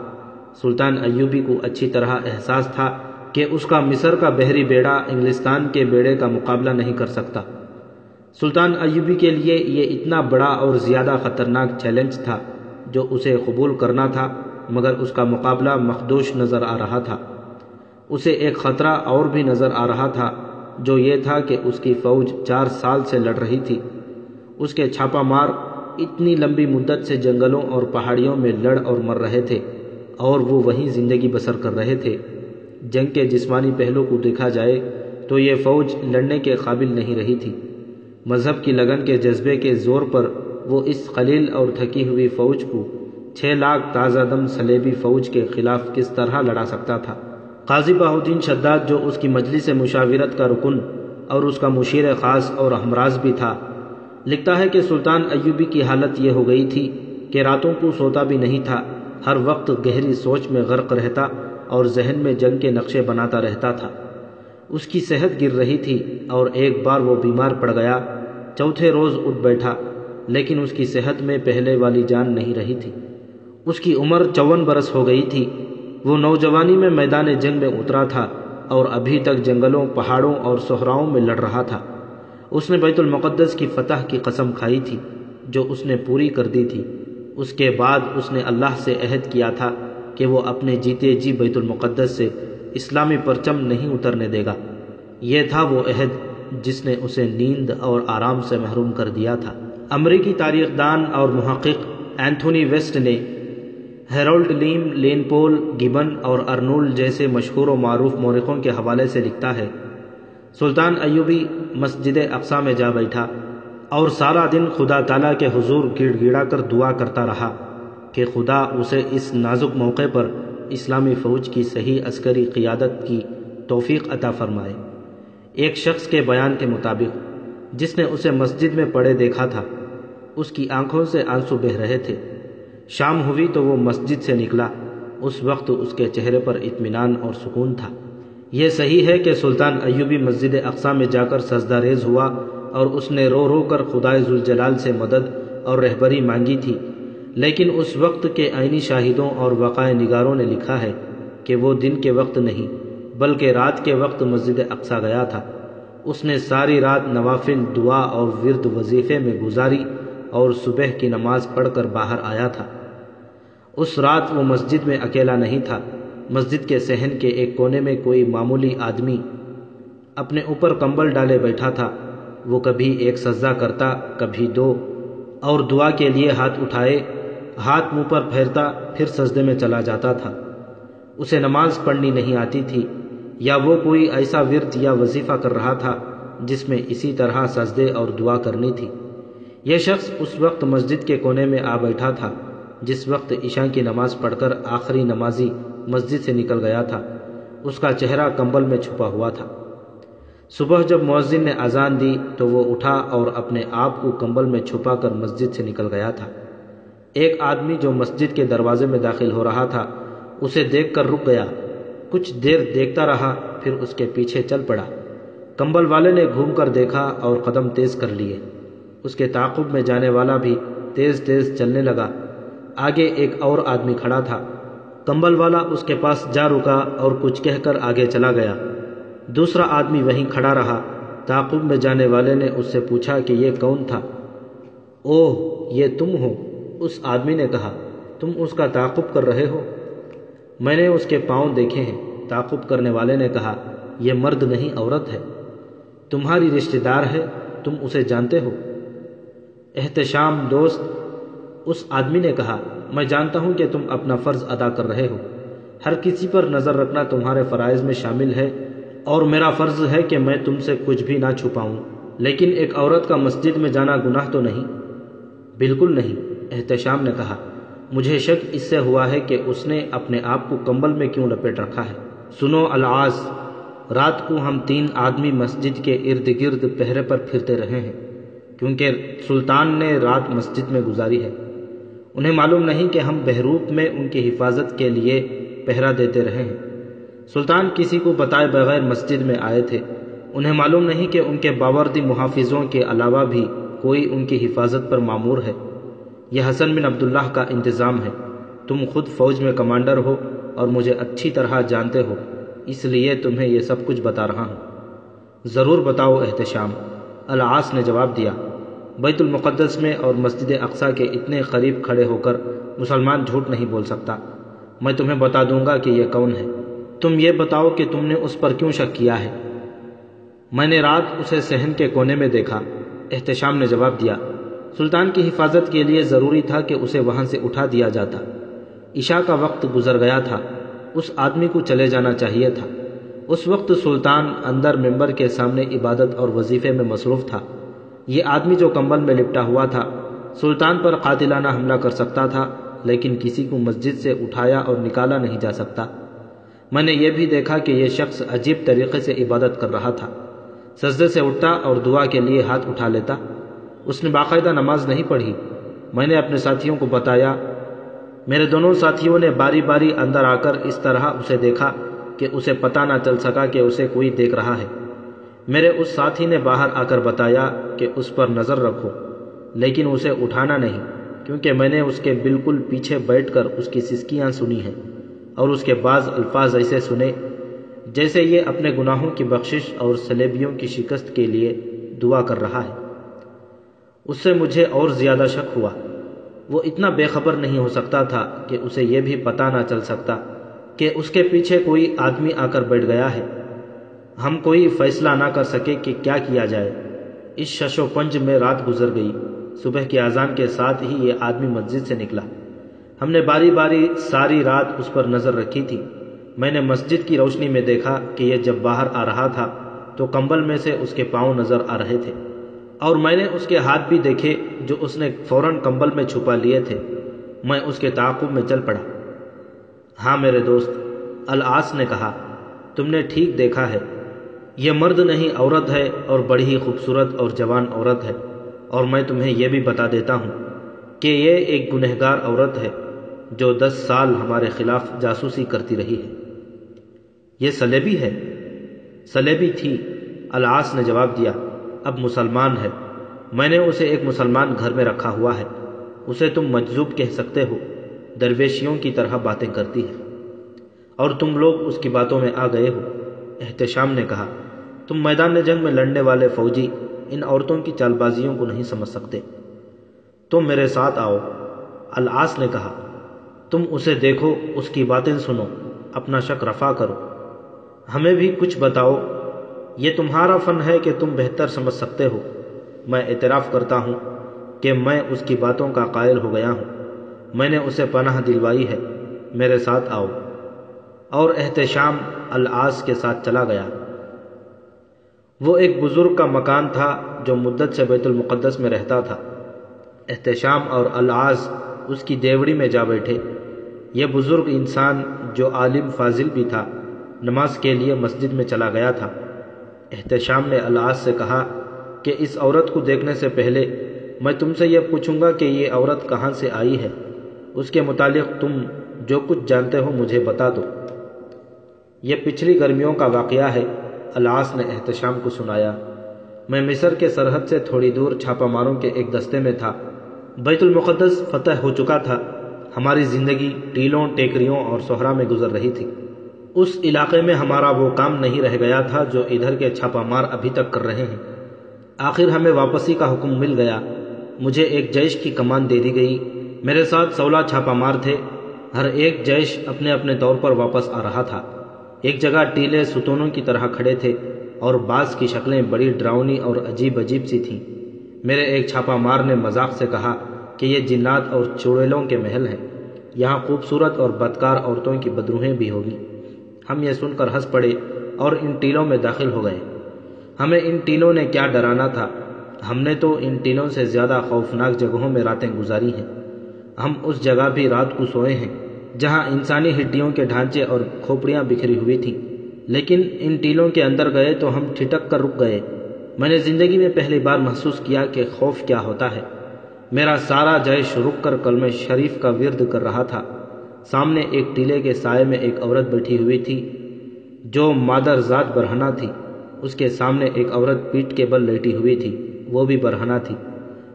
سلطان ایوبی کو اچھی طرح احساس تھا کہ اس کا مصر کا بحری بیڑا انگلستان کے بیڑے کا مقابلہ نہیں کر سکتا۔ سلطان ایوبی کے لیے یہ اتنا بڑا اور زیادہ خطرناک چیلنج تھا جو اسے قبول کرنا تھا، مگر اس کا مقابلہ مخدوش نظر آ رہا تھا۔ اسے ایک خطرہ اور بھی نظر آ رہا تھا جو یہ تھا کہ اس کی فوج 4 سال سے لڑ رہی تھی۔ اس کے چھاپہ مار اتنی لمبی مدت سے جنگلوں اور پہاڑیوں میں لڑ اور مر رہے تھے اور وہ وہیں زندگی بسر کر رہے تھے۔ جنگ کے جسمانی پہلو کو دیکھا جائے تو یہ فوج لڑنے کے قابل نہیں رہی تھی۔ مذہب کی لگن کے جذبے کے زور پر وہ اس قلیل اور تھکی ہوئی فوج کو 6 لاکھ تازہ دم صلیبی فوج کے خلاف کس طرح لڑا سکتا تھا۔ قاضی بہاؤالدین شداد جو اس کی مجلس مشاورت کا رکن اور اس کا مشیر خاص اور ہمراز بھی تھا، لکھتا ہے کہ سلطان ایوبی کی حالت یہ ہو گئی تھی کہ راتوں کو سوتا بھی نہیں تھا، ہر وقت گہری سوچ میں غرق رہتا اور ذہن میں جنگ کے نقشے بناتا رہتا تھا۔ اس کی صحت گر رہی تھی اور ایک بار وہ بیمار پڑ گیا، چوتھے روز اٹھ بیٹھا، لیکن اس کی صحت میں پہلے والی جان نہیں رہی تھی۔ اس کی عمر 54 برس ہو گئی تھی۔ وہ نوجوانی میں میدان جنگ میں اترا تھا اور ابھی تک جنگلوں، پہاڑوں اور صحراؤں میں لڑ رہا تھا۔ اس نے بیت المقدس کی فتح کی قسم کھائی تھی جو اس نے پوری کر دی تھی۔ اس کے بعد اس نے اللہ سے عہد کیا تھا کہ وہ اپنے جیتے جی بیت المقدس سے اسلامی پرچم نہیں اترنے دے گا۔ یہ تھا وہ عہد جس نے اسے نیند اور آرام سے محروم کر دیا تھا۔ امریکی تاریخ دان اور محقق اینتھونی ویسٹ نے ہیرولڈ لیم، لین پول، گبن اور ارنولڈ جیسے مشہور و معروف مورخوں کے حوالے سے لکھتا ہے، سلطان ایوبی مسجد اقصی میں جا بیٹھا اور سارا دن خدا تعالیٰ کے حضور گڑ گڑا کر دعا کرتا رہا کہ خدا اسے اس نازک موقع پر اسلامی فوج کی صحیح عسکری قیادت کی توفیق عطا فرمائے۔ ایک شخص کے بیان کے مطابق جس نے اسے مسجد میں پڑے دیکھا تھا، اس کی آنکھوں سے آنسو بہہ رہے تھے۔ شام ہوئی تو وہ مسجد سے نکلا، اس وقت اس کے چہرے پر اطمینان اور سکون تھا۔ یہ صحیح ہے کہ سلطان ایوبی مسجد اقصی میں جا کر سجدہ ریز ہوا اور اس نے رو رو کر خدائے ذوالجلال سے مدد اور رہبری مانگی تھی، لیکن اس وقت کے عینی شاہدوں اور وقائع نگاروں نے لکھا ہے کہ وہ دن کے وقت نہیں بلکہ رات کے وقت مسجد اقصی گیا تھا۔ اس نے ساری رات نوافل، دعا اور ورد وظیفے میں گزاری اور صبح کی نماز پڑھ کر باہر آیا تھا۔ اس رات وہ مسجد میں اکیلا نہیں تھا۔ مسجد کے صحن کے ایک کونے میں کوئی معمولی آدمی اپنے اوپر کمبل ڈالے بیٹھا تھا۔ وہ کبھی ایک سجدہ کرتا، کبھی 2، اور دعا کے لیے ہاتھ اٹھائے، ہاتھ منہ پر پھیرتا، پھر سجدے میں چلا جاتا تھا۔ اسے نماز پڑھنی نہیں آتی تھی، یا وہ کوئی ایسا ورد یا وظیفہ کر رہا تھا جس میں اسی طرح سجدے اور دعا کرنی تھی۔ یہ شخص اس وقت مسجد کے کونے میں آ بیٹھا تھا جس وقت عشاء کی نماز پڑھ کر آخری نمازی مسجد سے نکل گیا تھا۔ اس کا چہرہ کمبل میں چھپا ہوا تھا۔ صبح جب مؤذن نے اذان دی تو وہ اٹھا اور اپنے آپ کو کمبل میں چھپا کر مسجد سے نکل گیا تھا۔ ایک آدمی جو مسجد کے دروازے میں داخل ہو رہا تھا اسے دیکھ کر رک گیا، کچھ دیر دیکھتا رہا، پھر اس کے پیچھے چل پڑا۔ کمبل والے نے گھوم کر دیکھا اور قدم تیز کر لیے۔ اس کے تعاقب میں جانے والا بھی تیز تیز چلنے لگا۔ آگے ایک اور آدمی کھڑا تھا۔ کمبل والا اس کے پاس جا رکا اور کچھ کہہ کر آگے چلا گیا۔ دوسرا آدمی وہیں کھڑا رہا۔ تعاقب میں جانے والے نے اس سے پوچھا کہ یہ کون تھا؟ اوہ، یہ تم ہو؟ اس آدمی نے کہا، تم اس کا تعاقب کر رہے ہو؟ میں نے اس کے پاؤں دیکھے ہیں۔ تعاقب کرنے والے نے کہا، یہ مرد نہیں عورت ہے، تمہاری رشتہ دار ہے، تم اسے جانتے ہو؟ احتشام دوست، اس آدمی نے کہا، میں جانتا ہوں کہ تم اپنا فرض ادا کر رہے ہو، ہر کسی پر نظر رکھنا تمہارے فرائض میں شامل ہے، اور میرا فرض ہے کہ میں تم سے کچھ بھی نہ چھپاؤں، لیکن ایک عورت کا مسجد میں جانا گناہ تو نہیں؟ بالکل نہیں، احتشام نے کہا، مجھے شک اس سے ہوا ہے کہ اس نے اپنے آپ کو کمبل میں کیوں لپیٹ رکھا ہے۔ سنو العاص، رات کو ہم 3 آدمی مسجد کے ارد گرد پہرے پر پھرتے رہے ہیں، کیونکہ سلطان نے رات مسجد میں گزاری ہے۔ انہیں معلوم نہیں کہ ہم بہروپ میں ان کی حفاظت کے لیے پہرا دیتے رہے ہیں۔ سلطان کسی کو بتائے بغیر مسجد میں آئے تھے۔ انہیں معلوم نہیں کہ ان کے باوردی محافظوں کے علاوہ بھی کوئی ان کی حفاظت پر مامور ہے۔ یہ حسن بن عبداللہ کا انتظام ہے۔ تم خود فوج میں کمانڈر ہو اور مجھے اچھی طرح جانتے ہو، اس لیے تمہیں یہ سب کچھ بتا رہا ہوں۔ ضرور بتاؤ احتشام، العاص نے جواب دیا۔ بیت المقدس میں اور مسجد اقصی کے اتنے قریب کھڑے ہو کر مسلمان جھوٹ نہیں بول سکتا۔ میں تمہیں بتا دوں گا کہ یہ کون ہے۔ تم یہ بتاؤ کہ تم نے اس پر کیوں شک کیا ہے؟ میں نے رات اسے صحن کے کونے میں دیکھا، احتشام نے جواب دیا۔ سلطان کی حفاظت کے لیے ضروری تھا کہ اسے وہاں سے اٹھا دیا جاتا۔ عشاء کا وقت گزر گیا تھا، اس آدمی کو چلے جانا چاہیے تھا۔ اس وقت سلطان اندر ممبر کے سامنے عبادت اور وظیفے میں مصروف تھا۔ یہ آدمی جو کمبل میں لپٹا ہوا تھا سلطان پر قاتلانہ حملہ کر سکتا تھا لیکن کسی کو مسجد سے اٹھایا اور نکالا نہیں جا سکتا۔ میں نے یہ بھی دیکھا کہ یہ شخص عجیب طریقے سے عبادت کر رہا تھا، سجدے سے اٹھتا اور دعا کے لیے ہاتھ اٹھا لیتا۔ اس نے باقاعدہ نماز نہیں پڑھی۔ میں نے اپنے ساتھیوں کو بتایا۔ میرے دونوں ساتھیوں نے باری باری اندر آ کر اس طرح اسے دیکھا کہ اسے پتہ نہ چل سکا کہ اسے کوئی دیکھ رہا ہے۔ میرے اس ساتھی نے باہر آ کر بتایا کہ اس پر نظر رکھو، لیکن اسے اٹھانا نہیں، کیونکہ میں نے اس کے بالکل پیچھے بیٹھ کر اس کی سسکیاں سنی ہیں اور اس کے بعض الفاظ ایسے سنے جیسے یہ اپنے گناہوں کی بخشش اور صلیبیوں کی شکست کے لیے دعا کر رہا ہے۔ اس سے مجھے اور زیادہ شک ہوا۔ وہ اتنا بے خبر نہیں ہو سکتا تھا کہ اسے یہ بھی پتہ نہ چل سکتا کہ اس کے پیچھے کوئی آدمی آ کر بیٹھ گیا ہے۔ ہم کوئی فیصلہ نہ کر سکے کہ کیا کیا جائے۔ اس شش و پنج میں رات گزر گئی۔ صبح کی اذان کے ساتھ ہی یہ آدمی مسجد سے نکلا۔ ہم نے باری باری ساری رات اس پر نظر رکھی تھی۔ میں نے مسجد کی روشنی میں دیکھا کہ یہ جب باہر آ رہا تھا تو کمبل میں سے اس کے پاؤں نظر آ رہے تھے، اور میں نے اس کے ہاتھ بھی دیکھے جو اس نے فوراً کمبل میں چھپا لیے تھے۔ میں اس کے تعاقب میں چل پڑا۔ ہاں میرے دوست، العاص نے کہا، تم نے ٹھیک دیکھا ہے، یہ مرد نہیں عورت ہے، اور بڑی ہی خوبصورت اور جوان عورت ہے، اور میں تمہیں یہ بھی بتا دیتا ہوں کہ یہ ایک گنہگار عورت ہے جو 10 سال ہمارے خلاف جاسوسی کرتی رہی ہے۔ یہ صلیبی ہے؟ صلیبی تھی، العاص نے جواب دیا، اب مسلمان ہے۔ میں نے اسے ایک مسلمان گھر میں رکھا ہوا ہے۔ اسے تم مجذوب کہہ سکتے ہو، درویشیوں کی طرح باتیں کرتی ہے، اور تم لوگ اس کی باتوں میں آ گئے ہو۔ احتشام نے کہا، تم میدان جنگ میں لڑنے والے فوجی ان عورتوں کی چال بازیوں کو نہیں سمجھ سکتے۔ تم میرے ساتھ آؤ۔ العاص نے کہا، تم اسے دیکھو، اس کی باتیں سنو، اپنا شک رفع کرو، ہمیں بھی کچھ بتاؤ۔ یہ تمہارا فن ہے کہ تم بہتر سمجھ سکتے ہو۔ میں اعتراف کرتا ہوں کہ میں اس کی باتوں کا قائل ہو گیا ہوں۔ میں نے اسے پناہ دلوائی ہے، میرے ساتھ آؤ۔ اور احتشام العاص کے ساتھ چلا گیا۔ وہ ایک بزرگ کا مکان تھا جو مدت سے بیت المقدس میں رہتا تھا۔ احتشام اور العاص اس کی دیوڑی میں جا بیٹھے۔ یہ بزرگ انسان جو عالم فاضل بھی تھا، نماز کے لیے مسجد میں چلا گیا تھا۔ احتشام نے العاص سے کہا کہ اس عورت کو دیکھنے سے پہلے میں تم سے یہ پوچھوں گا کہ یہ عورت کہاں سے آئی ہے۔ اس کے متعلق تم جو کچھ جانتے ہو مجھے بتا دو۔ یہ پچھلی گرمیوں کا واقعہ ہے، العاص نے احتشام کو سنایا۔ میں مصر کے سرحد سے تھوڑی دور چھاپہ ماروں کے ایک دستے میں تھا۔ بیت المقدس فتح ہو چکا تھا۔ ہماری زندگی ٹیلوں، ٹیکریوں اور صحرا میں گزر رہی تھی۔ اس علاقے میں ہمارا وہ کام نہیں رہ گیا تھا جو ادھر کے چھاپہ مار ابھی تک کر رہے ہیں۔ آخر ہمیں واپسی کا حکم مل گیا۔ مجھے ایک جیش کی کمان دے دی گئی۔ میرے ساتھ 16 چھاپہ مار تھے۔ ہر ایک جیش اپنے اپنے طور پر واپس آ رہا تھا۔ ایک جگہ ٹیلے ستونوں کی طرح کھڑے تھے، اور بعض کی شکلیں بڑی ڈراؤنی اور عجیب عجیب سی تھیں۔ میرے ایک چھاپہ مار نے مذاق سے کہا کہ یہ جنات اور چڑیلوں کے محل ہیں، یہاں خوبصورت اور بدکار عورتوں کی بدروہیں بھی ہوگی۔ ہم یہ سن کر ہنس پڑے اور ان ٹیلوں میں داخل ہو گئے۔ ہمیں ان ٹیلوں نے کیا ڈرانا تھا، ہم نے تو ان ٹیلوں سے زیادہ خوفناک جگہوں میں راتیں گزاری ہیں۔ ہم اس جگہ بھی رات کو سوئے ہیں جہاں انسانی ہڈیوں کے ڈھانچے اور کھوپڑیاں بکھری ہوئی تھیں، لیکن ان ٹیلوں کے اندر گئے تو ہم ٹھٹک کر رک گئے۔ میں نے زندگی میں پہلی بار محسوس کیا کہ خوف کیا ہوتا ہے۔ میرا سارا جیش رک کر کلمہ شریف کا ورد کر رہا تھا۔ سامنے ایک ٹیلے کے سائے میں ایک عورت بیٹھی ہوئی تھی جو مادر ذات برہنہ تھی۔ اس کے سامنے ایک عورت پیٹھ کے بل لیٹی ہوئی تھی، وہ بھی برہنہ تھی۔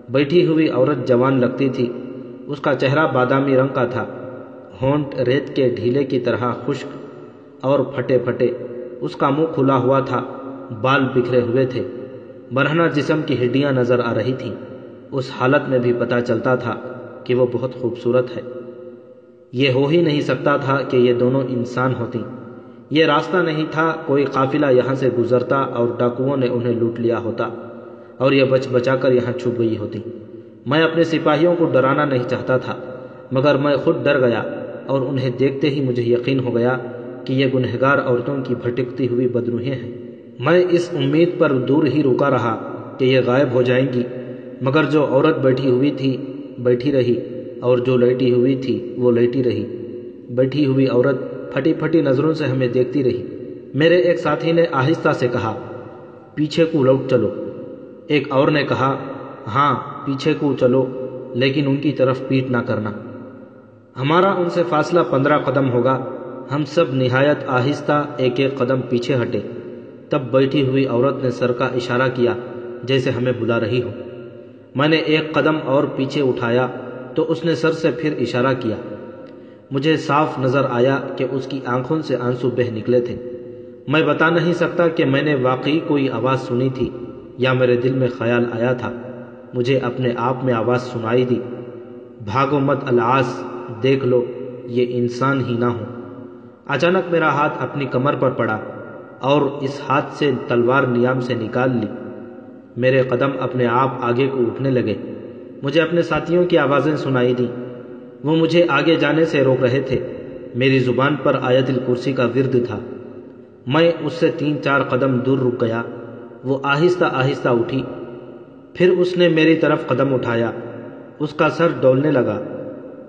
بیٹھی ہوئی عورت جوان لگتی تھی۔ اس کا چہرہ بادامی رنگ کا تھا، ہونٹ ریت کے ڈھیلے کی طرح خشک اور پھٹے پھٹے۔ اس کا منہ کھلا ہوا تھا، بال بکھرے ہوئے تھے، برہنہ جسم کی ہڈیاں نظر آ رہی تھیں۔ اس حالت میں بھی پتہ چلتا تھا کہ وہ بہت خوبصورت ہے۔ یہ ہو ہی نہیں سکتا تھا کہ یہ دونوں انسان ہوتی۔ یہ راستہ نہیں تھا، کوئی قافلہ یہاں سے گزرتا اور ڈاکوؤں نے انہیں لوٹ لیا ہوتا اور یہ بچ بچا کر یہاں چھپ گئی ہوتی۔ میں اپنے سپاہیوں کو ڈرانا نہیں چاہتا تھا، مگر میں خود ڈر گیا، اور انہیں دیکھتے ہی مجھے یقین ہو گیا کہ یہ گنہگار عورتوں کی بھٹکتی ہوئی بدروہیں ہیں۔ میں اس امید پر دور ہی رکا رہا کہ یہ غائب ہو جائیں گی، مگر جو عورت بیٹھی ہوئی تھی بیٹھی رہی اور جو لیٹی ہوئی تھی وہ لیٹی رہی۔ بیٹھی ہوئی عورت پھٹی پھٹی نظروں سے ہمیں دیکھتی رہی۔ میرے ایک ساتھی نے آہستہ سے کہا، پیچھے کو لوٹ چلو۔ ایک اور نے کہا، ہاں پیچھے کو چلو، لیکن ان کی طرف پیٹ نہ کرنا۔ ہمارا ان سے فاصلہ 15 قدم ہوگا۔ ہم سب نہایت آہستہ ایک ایک قدم پیچھے ہٹے۔ تب بیٹھی ہوئی عورت نے سر کا اشارہ کیا جیسے ہمیں بلا رہی ہو۔ میں نے ایک قدم اور پیچھے اٹھایا تو اس نے سر سے پھر اشارہ کیا۔ مجھے صاف نظر آیا کہ اس کی آنکھوں سے آنسو بہہ نکلے تھے۔ میں بتا نہیں سکتا کہ میں نے واقعی کوئی آواز سنی تھی یا میرے دل میں خیال آیا تھا۔ مجھے اپنے آپ میں آواز سنائی دی، بھاگو مت العاص، دیکھ لو یہ انسان ہی نہ ہو۔ اچانک میرا ہاتھ اپنی کمر پر پڑا اور اس ہاتھ سے تلوار نیام سے نکال لی۔ میرے قدم اپنے آپ آگے کو اٹھنے لگے۔ مجھے اپنے ساتھیوں کی آوازیں سنائی دیں۔ وہ مجھے آگے جانے سے روک رہے تھے۔ میری زبان پر آیت الکرسی کا ورد تھا۔ میں اس سے 3-4 قدم دور رک گیا۔ وہ آہستہ آہستہ اٹھی، پھر اس نے میری طرف قدم اٹھایا۔ اس کا سر ڈولنے لگا۔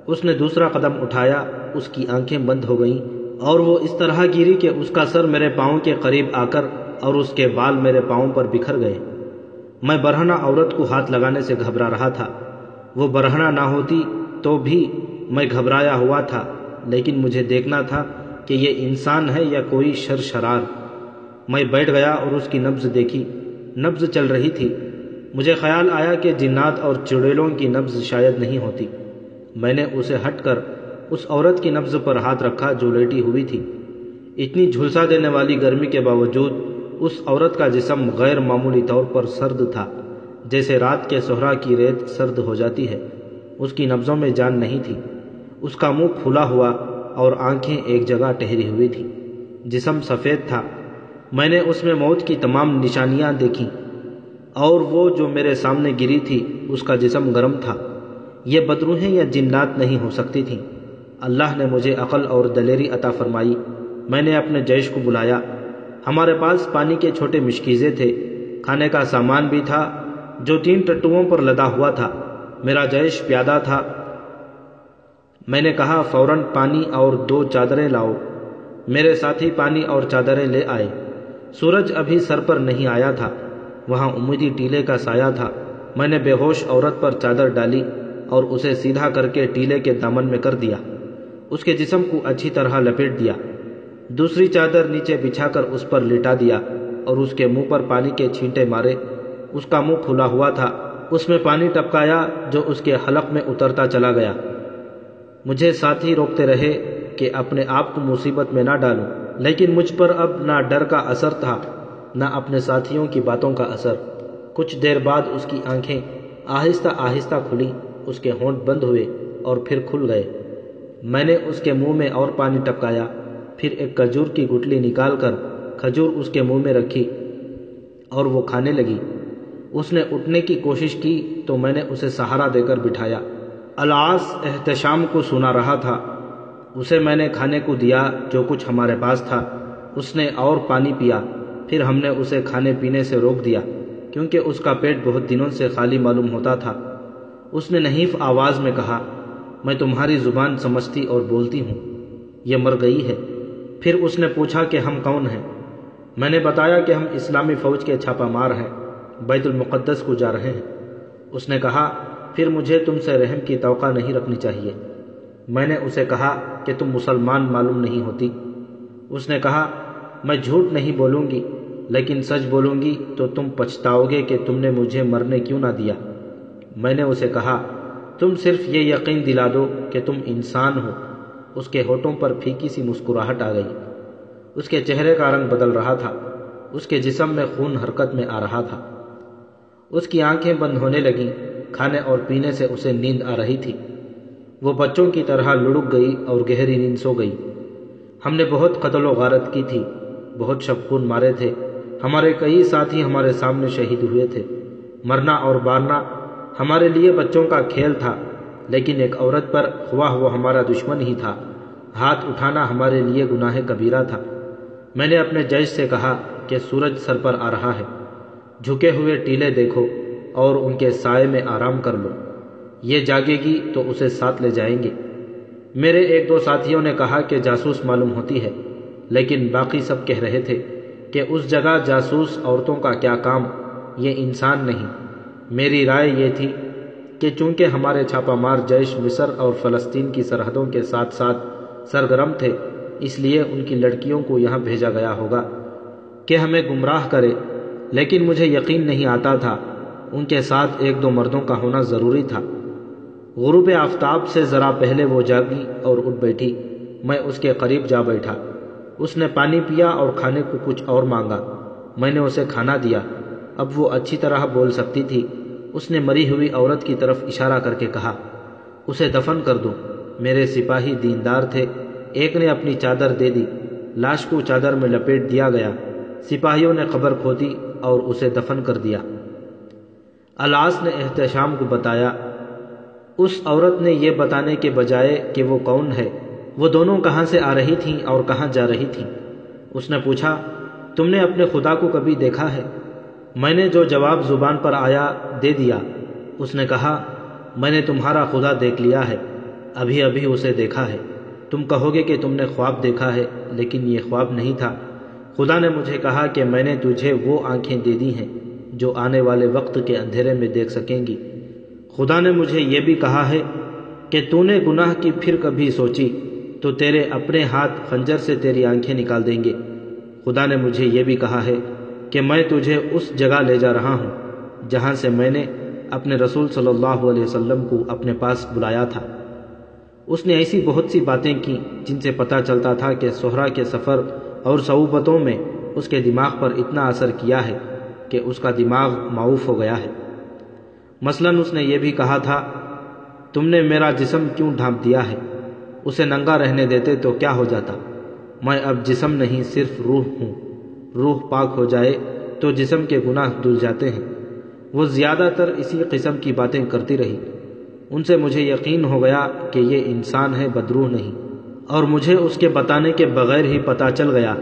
اس نے دوسرا قدم اٹھایا، اس کی آنکھیں بند ہو گئیں اور وہ اس طرح گری کہ اس کا سر میرے پاؤں کے قریب آ کر اور اس کے بال میرے پاؤں پر بکھر گئے۔ میں برہنہ عورت کو ہاتھ لگانے سے گھبرا رہا تھا۔ وہ برہنہ نہ ہوتی تو بھی میں گھبرایا ہوا تھا، لیکن مجھے دیکھنا تھا کہ یہ انسان ہے یا کوئی شرشرار۔ میں بیٹھ گیا اور اس کی نبض دیکھی۔ نبض چل رہی تھی۔ مجھے خیال آیا کہ جنات اور چڑیلوں کی نبض شاید نہیں ہوتی۔ میں نے اسے ہٹ کر اس عورت کی نبض پر ہاتھ رکھا جو لیٹی ہوئی تھی۔ اتنی جھلسا دینے والی گرمی کے باوجود اس عورت کا جسم غیر معمولی طور پر سرد تھا، جیسے رات کے صحرا کی ریت سرد ہو جاتی ہے۔ اس کی نبضوں میں جان نہیں تھی۔ اس کا منہ کھلا ہوا اور آنکھیں ایک جگہ ٹھہری ہوئی تھی۔ جسم سفید تھا۔ میں نے اس میں موت کی تمام نشانیاں دیکھیں، اور وہ جو میرے سامنے گری تھی اس کا جسم گرم تھا۔ یہ بدروحیں یا جنات نہیں ہو سکتی تھیں۔ اللہ نے مجھے عقل اور دلیری عطا فرمائی۔ میں نے اپنے جیش کو بلایا۔ ہمارے پاس پانی کے چھوٹے مشکیزے تھے، کھانے کا سامان بھی تھا جو 3 ٹٹوؤں پر لدا ہوا تھا۔ میرا جیش پیادہ تھا۔ میں نے کہا فوراً پانی اور 2 چادریں لاؤ۔ میرے ساتھی پانی اور چادریں لے آئے۔ سورج ابھی سر پر نہیں آیا تھا۔ وہاں امیدی ٹیلے کا سایہ تھا۔ میں نے بے ہوش عورت پر چادر ڈالی اور اسے سیدھا کر کے ٹیلے کے دامن میں کر دیا۔ اس کے جسم کو اچھی طرح لپیٹ دیا۔ دوسری چادر نیچے بچھا کر اس پر لٹا دیا اور اس کے منہ پر پانی کے چھینٹے مارے۔ اس کا منہ کھلا ہوا تھا۔ اس میں پانی ٹپکایا جو اس کے حلق میں اترتا چلا گیا۔ مجھے ساتھی روکتے رہے کہ اپنے آپ کو مصیبت میں نہ ڈالوں، لیکن مجھ پر اب نہ ڈر کا اثر تھا نہ اپنے ساتھیوں کی باتوں کا اثر۔ کچھ دیر بعد اس کی آنکھیں آہستہ آہستہ کھلیں، اس کے ہونٹ بند ہوئے اور پھر کھل گئے۔ میں نے اس کے منہ میں اور پانی ٹپکایا، پھر ایک کھجور کی گٹلی نکال کر کھجور اس کے منہ میں رکھی اور وہ کھانے لگی۔ اس نے اٹھنے کی کوشش کی تو میں نے اسے سہارا دے کر بٹھایا۔ العاص احتشام کو سنا رہا تھا۔ اسے میں نے کھانے کو دیا جو کچھ ہمارے پاس تھا۔ اس نے اور پانی پیا۔ پھر ہم نے اسے کھانے پینے سے روک دیا کیونکہ اس کا پیٹ بہت دنوں سے خالی معلوم ہوتا تھا۔ اس نے نحیف آواز میں کہا، میں تمہاری زبان سمجھتی اور بولتی ہوں، یہ مر گئی ہے۔ پھر اس نے پوچھا کہ ہم کون ہیں؟ میں نے بتایا کہ ہم اسلامی فوج کے چھاپہ مار ہیں، بیت المقدس کو جا رہے ہیں۔ اس نے کہا، پھر مجھے تم سے رحم کی توقع نہیں رکھنی چاہیے۔ میں نے اسے کہا کہ تم مسلمان معلوم نہیں ہوتی۔ اس نے کہا، میں جھوٹ نہیں بولوں گی، لیکن سچ بولوں گی تو تم پچھتاؤ گے کہ تم نے مجھے مرنے کیوں نہ دیا۔ میں نے اسے کہا، تم صرف یہ یقین دلا دو کہ تم انسان ہو۔ اس کے ہونٹوں پر پھیکی سی مسکراہٹ آ گئی۔ اس کے چہرے کا رنگ بدل رہا تھا۔ اس کے جسم میں خون حرکت میں آ رہا تھا۔ اس کی آنکھیں بند ہونے لگیں۔ کھانے اور پینے سے اسے نیند آ رہی تھی۔ وہ بچوں کی طرح لڑک گئی اور گہری نیند سو گئی۔ ہم نے بہت قتل و غارت کی تھی، بہت شب خون مارے تھے۔ ہمارے کئی ساتھی ہمارے سامنے شہید ہوئے تھے۔ مرنا اور مارنا ہمارے لیے بچوں کا کھیل تھا، لیکن ایک عورت پر خواہ وہ ہمارا دشمن ہی تھا، ہاتھ اٹھانا ہمارے لیے گناہ کبیرہ تھا۔ میں نے اپنے جیش سے کہا کہ سورج سر پر آ رہا ہے، جھکے ہوئے ٹیلے دیکھو اور ان کے سائے میں آرام کر لو۔ یہ جاگے گی تو اسے ساتھ لے جائیں گے۔ میرے ایک دو ساتھیوں نے کہا کہ جاسوس معلوم ہوتی ہے، لیکن باقی سب کہہ رہے تھے کہ اس جگہ جاسوس عورتوں کا کیا کام، یہ انسان نہیں۔ میری رائے یہ تھی کہ چونکہ ہمارے چھاپہ مار جیش مصر اور فلسطین کی سرحدوں کے ساتھ ساتھ سرگرم تھے، اس لیے ان کی لڑکیوں کو یہاں بھیجا گیا ہوگا کہ ہمیں گمراہ کرے، لیکن مجھے یقین نہیں آتا تھا۔ ان کے ساتھ ایک دو مردوں کا ہونا ضروری تھا۔ غروب آفتاب سے ذرا پہلے وہ جاگی اور اٹھ بیٹھی۔ میں اس کے قریب جا بیٹھا۔ اس نے پانی پیا اور کھانے کو کچھ اور مانگا۔ میں نے اسے کھانا دیا۔ اب وہ اچھی طرح بول سکتی تھی۔ اس نے مری ہوئی عورت کی طرف اشارہ کر کے کہا، اسے دفن کر دو۔ میرے سپاہی دیندار تھے، ایک نے اپنی چادر دے دی۔ لاش کو چادر میں لپیٹ دیا گیا۔ سپاہیوں نے قبر کھودی اور اسے دفن کر دیا۔ العاص نے احتشام کو بتایا۔ اس عورت نے یہ بتانے کے بجائے کہ وہ کون ہے، وہ دونوں کہاں سے آ رہی تھیں اور کہاں جا رہی تھیں۔ اس نے پوچھا، تم نے اپنے خدا کو کبھی دیکھا ہے؟ میں نے جو جواب زبان پر آیا دے دیا۔ اس نے کہا، میں نے تمہارا خدا دیکھ لیا ہے، ابھی ابھی اسے دیکھا ہے۔ تم کہو گے کہ تم نے خواب دیکھا ہے، لیکن یہ خواب نہیں تھا۔ خدا نے مجھے کہا کہ میں نے تجھے وہ آنکھیں دے دی ہیں جو آنے والے وقت کے اندھیرے میں دیکھ سکیں گی۔ خدا نے مجھے یہ بھی کہا ہے کہ تو نے گناہ کی پھر کبھی سوچی تو تیرے اپنے ہاتھ خنجر سے تیری آنکھیں نکال دیں گے۔ خدا نے مجھے یہ بھی کہا ہے کہ میں تجھے اس جگہ لے جا رہا ہوں جہاں سے میں نے اپنے رسول صلی اللہ علیہ وسلم کو اپنے پاس بلایا تھا۔ اس نے ایسی بہت سی باتیں کی جن سے پتہ چلتا تھا کہ صحرا کے سفر اور صعوبتوں میں اس کے دماغ پر اتنا اثر کیا ہے کہ اس کا دماغ معوف ہو گیا ہے۔ مثلاً اس نے یہ بھی کہا تھا، تم نے میرا جسم کیوں ڈھانپ دیا ہے؟ اسے ننگا رہنے دیتے تو کیا ہو جاتا؟ میں اب جسم نہیں صرف روح ہوں۔ روح پاک ہو جائے تو جسم کے گناہ دھل جاتے ہیں۔ وہ زیادہ تر اسی قسم کی باتیں کرتی رہی۔ ان سے مجھے یقین ہو گیا کہ یہ انسان ہے، بدروح نہیں، اور مجھے اس کے بتانے کے بغیر ہی پتہ چل گیا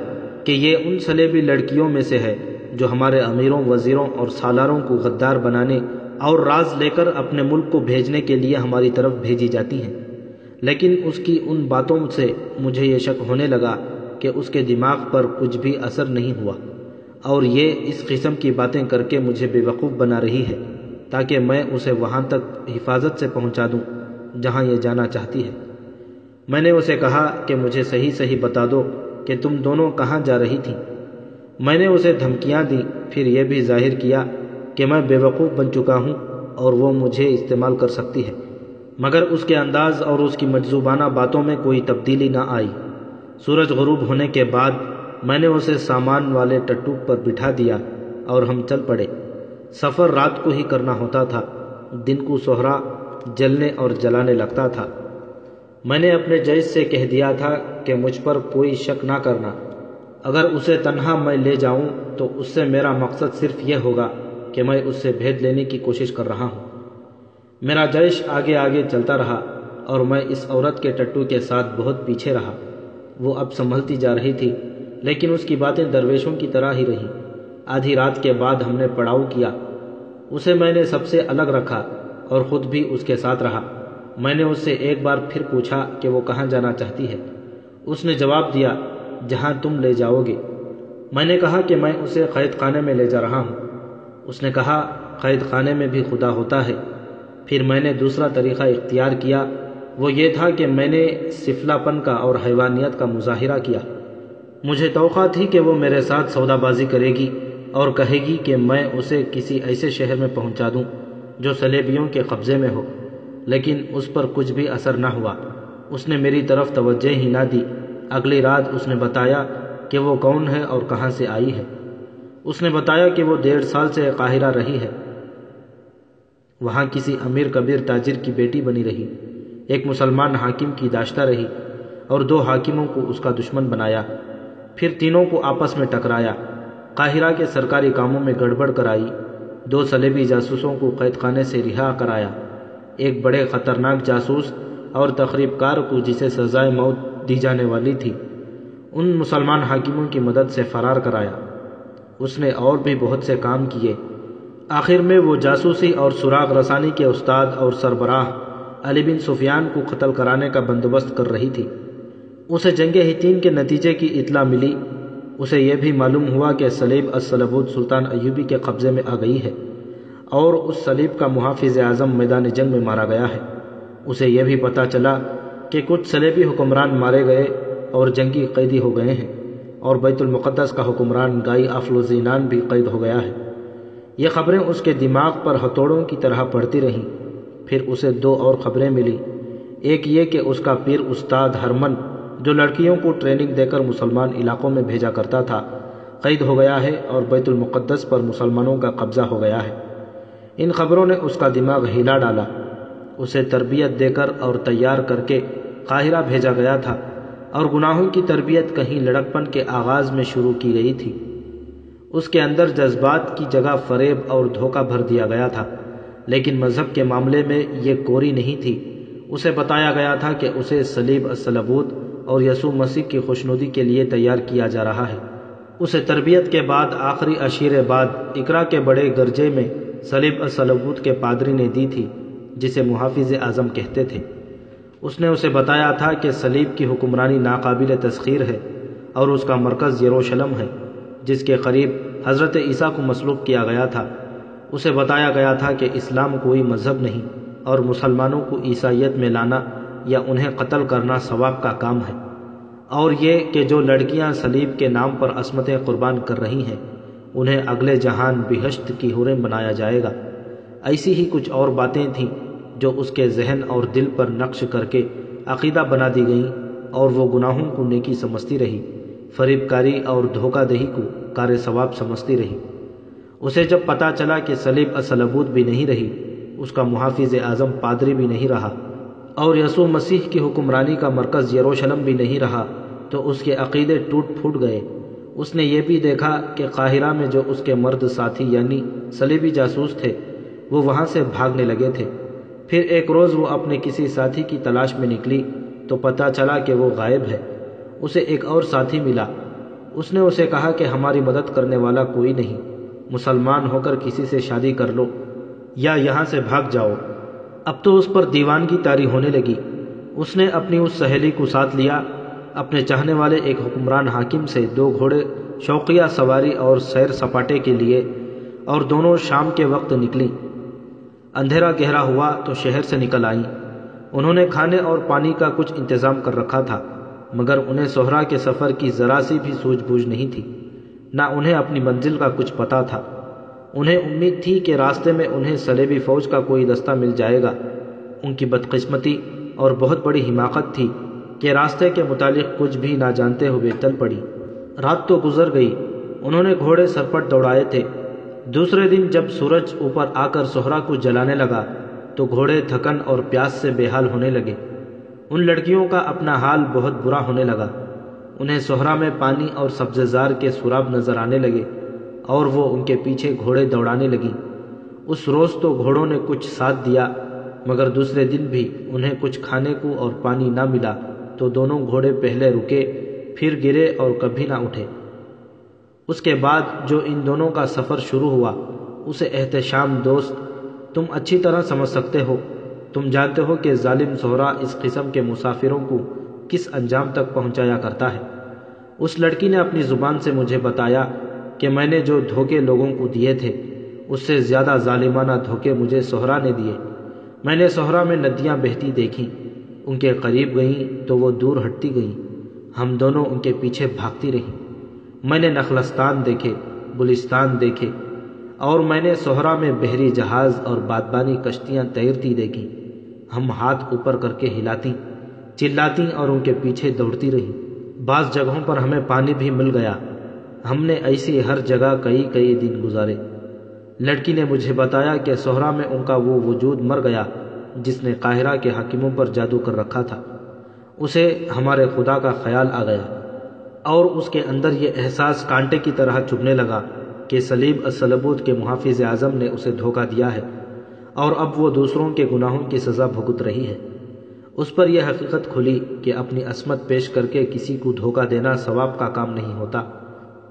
کہ یہ ان صلیبی لڑکیوں میں سے ہے جو ہمارے امیروں، وزیروں اور سالاروں کو غدار بنانے اور راز لے کر اپنے ملک کو بھیجنے کے لیے ہماری طرف بھیجی جاتی ہیں۔ لیکن اس کی ان باتوں سے مجھے یہ شک ہونے لگا کہ اس کے دماغ پر کچھ بھی اثر نہیں ہوا، اور یہ اس قسم کی باتیں کر کے مجھے بے وقوف بنا رہی ہے تاکہ میں اسے وہاں تک حفاظت سے پہنچا دوں جہاں یہ جانا چاہتی ہے۔ میں نے اسے کہا کہ مجھے صحیح صحیح بتا دو کہ تم دونوں کہاں جا رہی تھی۔ میں نے اسے دھمکیاں دیں، پھر یہ بھی ظاہر کیا کہ میں بے وقوف بن چکا ہوں اور وہ مجھے استعمال کر سکتی ہے، مگر اس کے انداز اور اس کی مجذوبانہ باتوں میں کوئی تبدیلی نہ آئی۔ سورج غروب ہونے کے بعد میں نے اسے سامان والے ٹٹو پر بٹھا دیا اور ہم چل پڑے۔ سفر رات کو ہی کرنا ہوتا تھا، دن کو صحرا جلنے اور جلانے لگتا تھا۔ میں نے اپنے جیش سے کہہ دیا تھا کہ مجھ پر کوئی شک نہ کرنا، اگر اسے تنہا میں لے جاؤں تو اس سے میرا مقصد صرف یہ ہوگا کہ میں اس سے بھید لینے کی کوشش کر رہا ہوں۔ میرا جیش آگے آگے چلتا رہا اور میں اس عورت کے ٹٹو کے ساتھ بہت پیچھے رہا۔ وہ اب سنبھلتی جا رہی تھی، لیکن اس کی باتیں درویشوں کی طرح ہی رہیں۔ آدھی رات کے بعد ہم نے پڑاؤ کیا۔ اسے میں نے سب سے الگ رکھا اور خود بھی اس کے ساتھ رہا۔ میں نے اس سے ایک بار پھر پوچھا کہ وہ کہاں جانا چاہتی ہے۔ اس نے جواب دیا، جہاں تم لے جاؤ گے۔ میں نے کہا کہ میں اسے قید خانے میں لے جا رہا ہوں۔ اس نے کہا، قید خانے میں بھی خدا ہوتا ہے۔ پھر میں نے دوسرا طریقہ اختیار کیا، وہ یہ تھا کہ میں نے سفلا پن کا اور حیوانیت کا مظاہرہ کیا۔ مجھے توقع تھی کہ وہ میرے ساتھ سودا بازی کرے گی اور کہے گی کہ میں اسے کسی ایسے شہر میں پہنچا دوں جو صلیبیوں کے قبضے میں ہو، لیکن اس پر کچھ بھی اثر نہ ہوا۔ اس نے میری طرف توجہ ہی نہ دی۔ اگلی رات اس نے بتایا کہ وہ کون ہے اور کہاں سے آئی ہے۔ اس نے بتایا کہ وہ 1.5 سال سے قاہرہ رہی ہے، وہاں کسی امیر کبیر تاجر کی بیٹی بنی رہی، ایک مسلمان حاکم کی داشتہ رہی اور 2 حاکموں کو اس کا دشمن بنایا، پھر تینوں کو آپس میں ٹکرایا، قاہرہ کے سرکاری کاموں میں گڑبڑ کرائی، 2 صلیبی جاسوسوں کو قید خانے سے رہا کرایا، ایک بڑے خطرناک جاسوس اور تخریب کار کو جسے سزائے موت دی جانے والی تھی ان مسلمان حاکموں کی مدد سے فرار کرایا۔ اس نے اور بھی بہت سے کام کیے۔ آخر میں وہ جاسوسی اور سراغ رسانی کے استاد اور سربراہ علی بن سفیان کو قتل کرانے کا بندوبست کر رہی تھی۔ اسے جنگ حطین کے نتیجے کی اطلاع ملی۔ اسے یہ بھی معلوم ہوا کہ صلیب الصلبوت سلطان ایوبی کے قبضے میں آ گئی ہے اور اس صلیب کا محافظ اعظم میدان جنگ میں مارا گیا ہے۔ اسے یہ بھی پتہ چلا کہ کچھ صلیبی حکمران مارے گئے اور جنگی قیدی ہو گئے ہیں، اور بیت المقدس کا حکمران گائی افلوزینان بھی قید ہو گیا ہے۔ یہ خبریں اس کے دماغ پر ہتھوڑوں کی طرح پڑتی رہیں۔ پھر اسے دو اور خبریں ملی۔ ایک یہ کہ اس کا پیر استاد ہرمن، جو لڑکیوں کو ٹریننگ دے کر مسلمان علاقوں میں بھیجا کرتا تھا، قید ہو گیا ہے اور بیت المقدس پر مسلمانوں کا قبضہ ہو گیا ہے۔ ان خبروں نے اس کا دماغ ہلا ڈالا۔ اسے تربیت دے کر اور تیار کر کے قاہرہ بھیجا گیا تھا، اور گناہوں کی تربیت کہیں لڑکپن کے آغاز میں شروع کی گئی تھی۔ اس کے اندر جذبات کی جگہ فریب اور دھوکہ بھر دیا گیا تھا، لیکن مذہب کے معاملے میں یہ کوری نہیں تھی۔ اسے بتایا گیا تھا کہ اسے صلیب الصلبوت اور یسوع مسیح کی خوشنودی کے لیے تیار کیا جا رہا ہے۔ اسے تربیت کے بعد آخری عشیرے بعد اقرا کے بڑے گرجے میں صلیب الصلبوت کے پادری نے دی تھی، جسے محافظ اعظم کہتے تھے۔ اس نے اسے بتایا تھا کہ صلیب کی حکمرانی ناقابل تسخیر ہے اور اس کا مرکز یروشلم ہے، جس کے قریب حضرت عیسیٰ کو مصلوب کیا گیا تھا۔ اسے بتایا گیا تھا کہ اسلام کوئی مذہب نہیں اور مسلمانوں کو عیسائیت میں لانا یا انہیں قتل کرنا ثواب کا کام ہے، اور یہ کہ جو لڑکیاں صلیب کے نام پر عصمتیں قربان کر رہی ہیں انہیں اگلے جہان بہشت کی حوریں بنایا جائے گا۔ ایسی ہی کچھ اور باتیں تھیں جو اس کے ذہن اور دل پر نقش کر کے عقیدہ بنا دی گئیں، اور وہ گناہوں کو نیکی سمجھتی رہی، فریب کاری اور دھوکہ دہی کو کار ثواب سمجھتی رہی۔ اسے جب پتہ چلا کہ صلیب الصلبوت بھی نہیں رہی، اس کا محافظ اعظم پادری بھی نہیں رہا، اور یسوع مسیح کی حکمرانی کا مرکز یروشلم بھی نہیں رہا، تو اس کے عقیدے ٹوٹ پھوٹ گئے۔ اس نے یہ بھی دیکھا کہ قاہرہ میں جو اس کے مرد ساتھی یعنی صلیبی جاسوس تھے وہ وہاں سے بھاگنے لگے تھے۔ پھر ایک روز وہ اپنے کسی ساتھی کی تلاش میں نکلی تو پتہ چلا کہ وہ غائب ہے۔ اسے ایک اور ساتھی ملا۔ اس نے اسے کہا کہ ہماری مدد کرنے والا کوئی نہیں، مسلمان ہو کر کسی سے شادی کر لو یا یہاں سے بھاگ جاؤ۔ اب تو اس پر دیوانگی طاری ہونے لگی۔ اس نے اپنی اس سہیلی کو ساتھ لیا، اپنے چاہنے والے ایک حکمران حاکم سے 2 گھوڑے شوقیہ سواری اور سیر سپاٹے کے لیے، اور دونوں شام کے وقت نکلیں۔ اندھیرا گہرا ہوا تو شہر سے نکل آئیں۔ انہوں نے کھانے اور پانی کا کچھ انتظام کر رکھا تھا، مگر انہیں صحرا کے سفر کی ذرا سی بھی سوجھ بوجھ نہیں تھی، نہ انہیں اپنی منزل کا کچھ پتہ تھا۔ انہیں امید تھی کہ راستے میں انہیں صلیبی فوج کا کوئی دستہ مل جائے گا۔ ان کی بدقسمتی اور بہت بڑی حماقت تھی کہ راستے کے متعلق کچھ بھی نہ جانتے ہوئے چل پڑی۔ رات تو گزر گئی۔ انہوں نے گھوڑے سرپٹ دوڑائے تھے۔ دوسرے دن جب سورج اوپر آ کر صحرا کو جلانے لگا تو گھوڑے تھکن اور پیاس سے بے حال ہونے لگے۔ ان لڑکیوں کا اپنا حال بہت برا ہونے لگا۔ انہیں صحرا میں پانی اور سبزہ زار کے سراب نظر آنے لگے، اور وہ ان کے پیچھے گھوڑے دوڑانے لگیں۔ اس روز تو گھوڑوں نے کچھ ساتھ دیا، مگر دوسرے دن بھی انہیں کچھ کھانے کو اور پانی نہ ملا تو دونوں گھوڑے پہلے رکے، پھر گرے اور کبھی نہ اٹھے۔ اس کے بعد جو ان دونوں کا سفر شروع ہوا اسے احتشام دوست تم اچھی طرح سمجھ سکتے ہو۔ تم جانتے ہو کہ ظالم صحرا اس قسم کے مسافروں کو کس انجام تک پہنچایا کرتا ہے۔ اس لڑکی نے اپنی زبان سے مجھے بتایا کہ میں نے جو دھوکے لوگوں کو دیے تھے اس سے زیادہ ظالمانہ دھوکے مجھے صحرا نے دیے۔ میں نے صحرا میں ندیاں بہتی دیکھیں، ان کے قریب گئیں تو وہ دور ہٹتی گئیں، ہم دونوں ان کے پیچھے بھاگتی رہیں۔ میں نے نخلستان دیکھے، گلستان دیکھے، اور میں نے صحرا میں بحری جہاز اور بادبانی کشتیاں تیرتی دیکھیں۔ ہم ہاتھ اوپر کر کے ہلاتی، چلاتی اور ان کے پیچھے دوڑتی رہیں۔ بعض جگہوں پر ہمیں پانی بھی مل گیا۔ ہم نے ایسی ہر جگہ کئی دن گزارے۔ لڑکی نے مجھے بتایا کہ صحرا میں ان کا وہ وجود مر گیا جس نے قاہرہ کے حاکموں پر جادو کر رکھا تھا۔ اسے ہمارے خدا کا خیال آ گیا، اور اس کے اندر یہ احساس کانٹے کی طرح چبھنے لگا کہ صلیب الصلبوت کے محافظ اعظم نے اسے دھوکہ دیا ہے، اور اب وہ دوسروں کے گناہوں کی سزا بھگت رہی ہے۔ اس پر یہ حقیقت کھلی کہ اپنی عصمت پیش کر کے کسی کو دھوکہ دینا ثواب کا کام نہیں ہوتا۔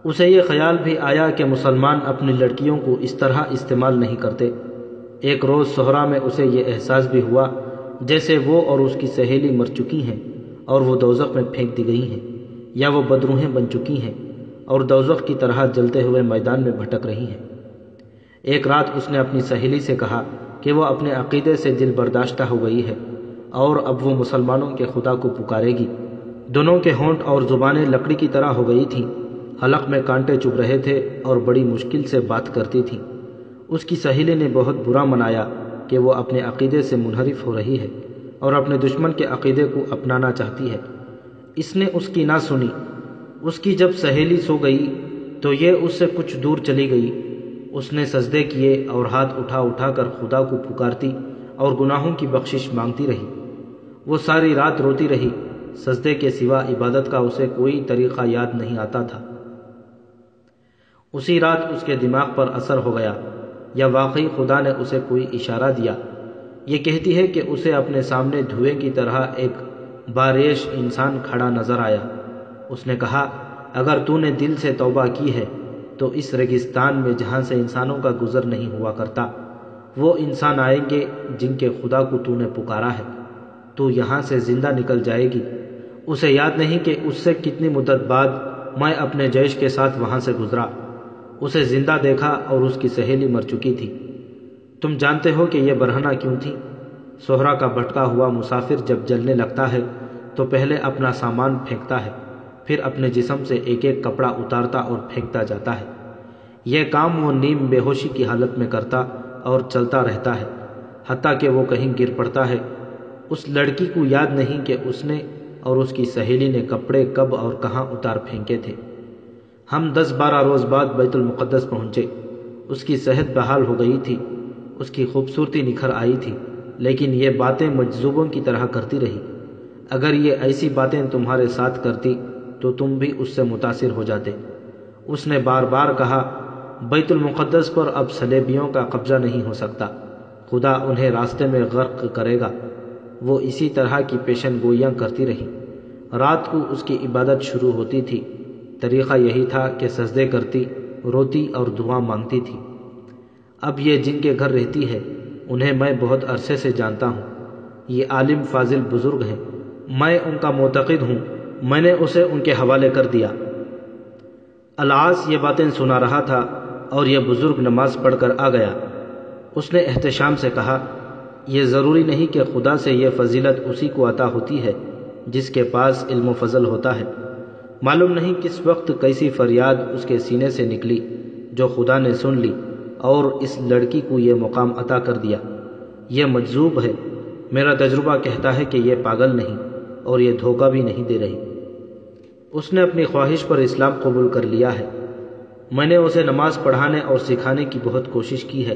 اسے یہ خیال بھی آیا کہ مسلمان اپنی لڑکیوں کو اس طرح استعمال نہیں کرتے۔ ایک روز صحرا میں اسے یہ احساس بھی ہوا جیسے وہ اور اس کی سہیلی مر چکی ہیں اور وہ دوزخ میں پھینک دی گئی ہیں، یا وہ بدروحیں بن چکی ہیں اور دوزخ کی طرح جلتے ہوئے میدان میں بھٹک رہی ہیں۔ ایک رات اس نے اپنی سہیلی سے کہا کہ وہ اپنے عقیدے سے دل برداشتہ ہو گئی ہے اور اب وہ مسلمانوں کے خدا کو پکارے گی۔ دونوں کے ہونٹ اور زبانیں لکڑی کی طرح ہو گئی تھیں، حلق میں کانٹے چبھ رہے تھے اور بڑی مشکل سے بات کرتی تھیں۔ اس کی سہیلی نے بہت برا منایا کہ وہ اپنے عقیدے سے منحرف ہو رہی ہے اور اپنے دشمن کے عقیدے کو اپنانا چاہتی ہے۔ اس نے اس کی نہ سنی۔ اس کی جب سہیلی سو گئی تو یہ اس سے کچھ دور چلی گئی۔ اس نے سجدے کیے اور ہاتھ اٹھا اٹھا کر خدا کو پکارتی اور گناہوں کی بخشش مانگتی رہی۔ وہ ساری رات روتی رہی، سجدے کے سوا عبادت کا اسے کوئی طریقہ یاد نہیں آتا تھا۔ اسی رات اس کے دماغ پر اثر ہو گیا، یا واقعی خدا نے اسے کوئی اشارہ دیا۔ یہ کہتی ہے کہ اسے اپنے سامنے دھوئے کی طرح ایک باریش انسان کھڑا نظر آیا۔ اس نے کہا، اگر تو نے دل سے توبہ کی ہے تو اس ریگستان میں جہاں سے انسانوں کا گزر نہیں ہوا کرتا، وہ انسان آئیں گے جن کے خدا کو تو نے پکارا ہے۔ تو یہاں سے زندہ نکل جائے گی۔ اسے یاد نہیں کہ اس سے کتنی مدت بعد میں اپنے جیش کے ساتھ وہاں سے گزرا۔ اسے زندہ دیکھا اور اس کی سہیلی مر چکی تھی۔ تم جانتے ہو کہ یہ برہنہ کیوں تھی؟ صحرا کا بھٹکا ہوا مسافر جب جلنے لگتا ہے تو پہلے اپنا سامان پھینکتا ہے، پھر اپنے جسم سے ایک ایک کپڑا اتارتا اور پھینکتا جاتا ہے۔ یہ کام وہ نیم بے ہوشی کی حالت میں کرتا اور چلتا رہتا ہے حتیٰ کہ وہ کہیں گر پڑتا ہے۔ اس لڑکی کو یاد نہیں کہ اس نے اور اس کی سہیلی نے کپڑے کب اور کہاں اتار پھینکے تھے۔ ہم 10-12 روز بعد بیت المقدس پہنچے۔ اس کی صحت بحال ہو گئی تھی، اس کی خوبصورتی نکھر آئی تھی، لیکن یہ باتیں مجذوبوں کی طرح کرتی رہی۔ اگر یہ ایسی باتیں تمہارے ساتھ کرتی تو تم بھی اس سے متاثر ہو جاتے۔ اس نے بار بار کہا، بیت المقدس پر اب صلیبیوں کا قبضہ نہیں ہو سکتا، خدا انہیں راستے میں غرق کرے گا۔ وہ اسی طرح کی پیشن گوئیاں کرتی رہی۔ رات کو اس کی عبادت شروع ہوتی تھی۔ طریقہ یہی تھا کہ سجدے کرتی، روتی اور دعا مانگتی تھی۔ اب یہ جن کے گھر رہتی ہے انہیں میں بہت عرصے سے جانتا ہوں۔ یہ عالم فاضل بزرگ ہیں، میں ان کا معتقد ہوں۔ میں نے اسے ان کے حوالے کر دیا۔ العاص یہ باتیں سنا رہا تھا اور یہ بزرگ نماز پڑھ کر آ گیا۔ اس نے احتشام سے کہا، یہ ضروری نہیں کہ خدا سے یہ فضیلت اسی کو عطا ہوتی ہے جس کے پاس علم و فضل ہوتا ہے۔ معلوم نہیں کس وقت کیسی فریاد اس کے سینے سے نکلی جو خدا نے سن لی اور اس لڑکی کو یہ مقام عطا کر دیا۔ یہ مجذوب ہے۔ میرا تجربہ کہتا ہے کہ یہ پاگل نہیں اور یہ دھوکہ بھی نہیں دے رہی۔ اس نے اپنی خواہش پر اسلام قبول کر لیا ہے۔ میں نے اسے نماز پڑھانے اور سکھانے کی بہت کوشش کی ہے،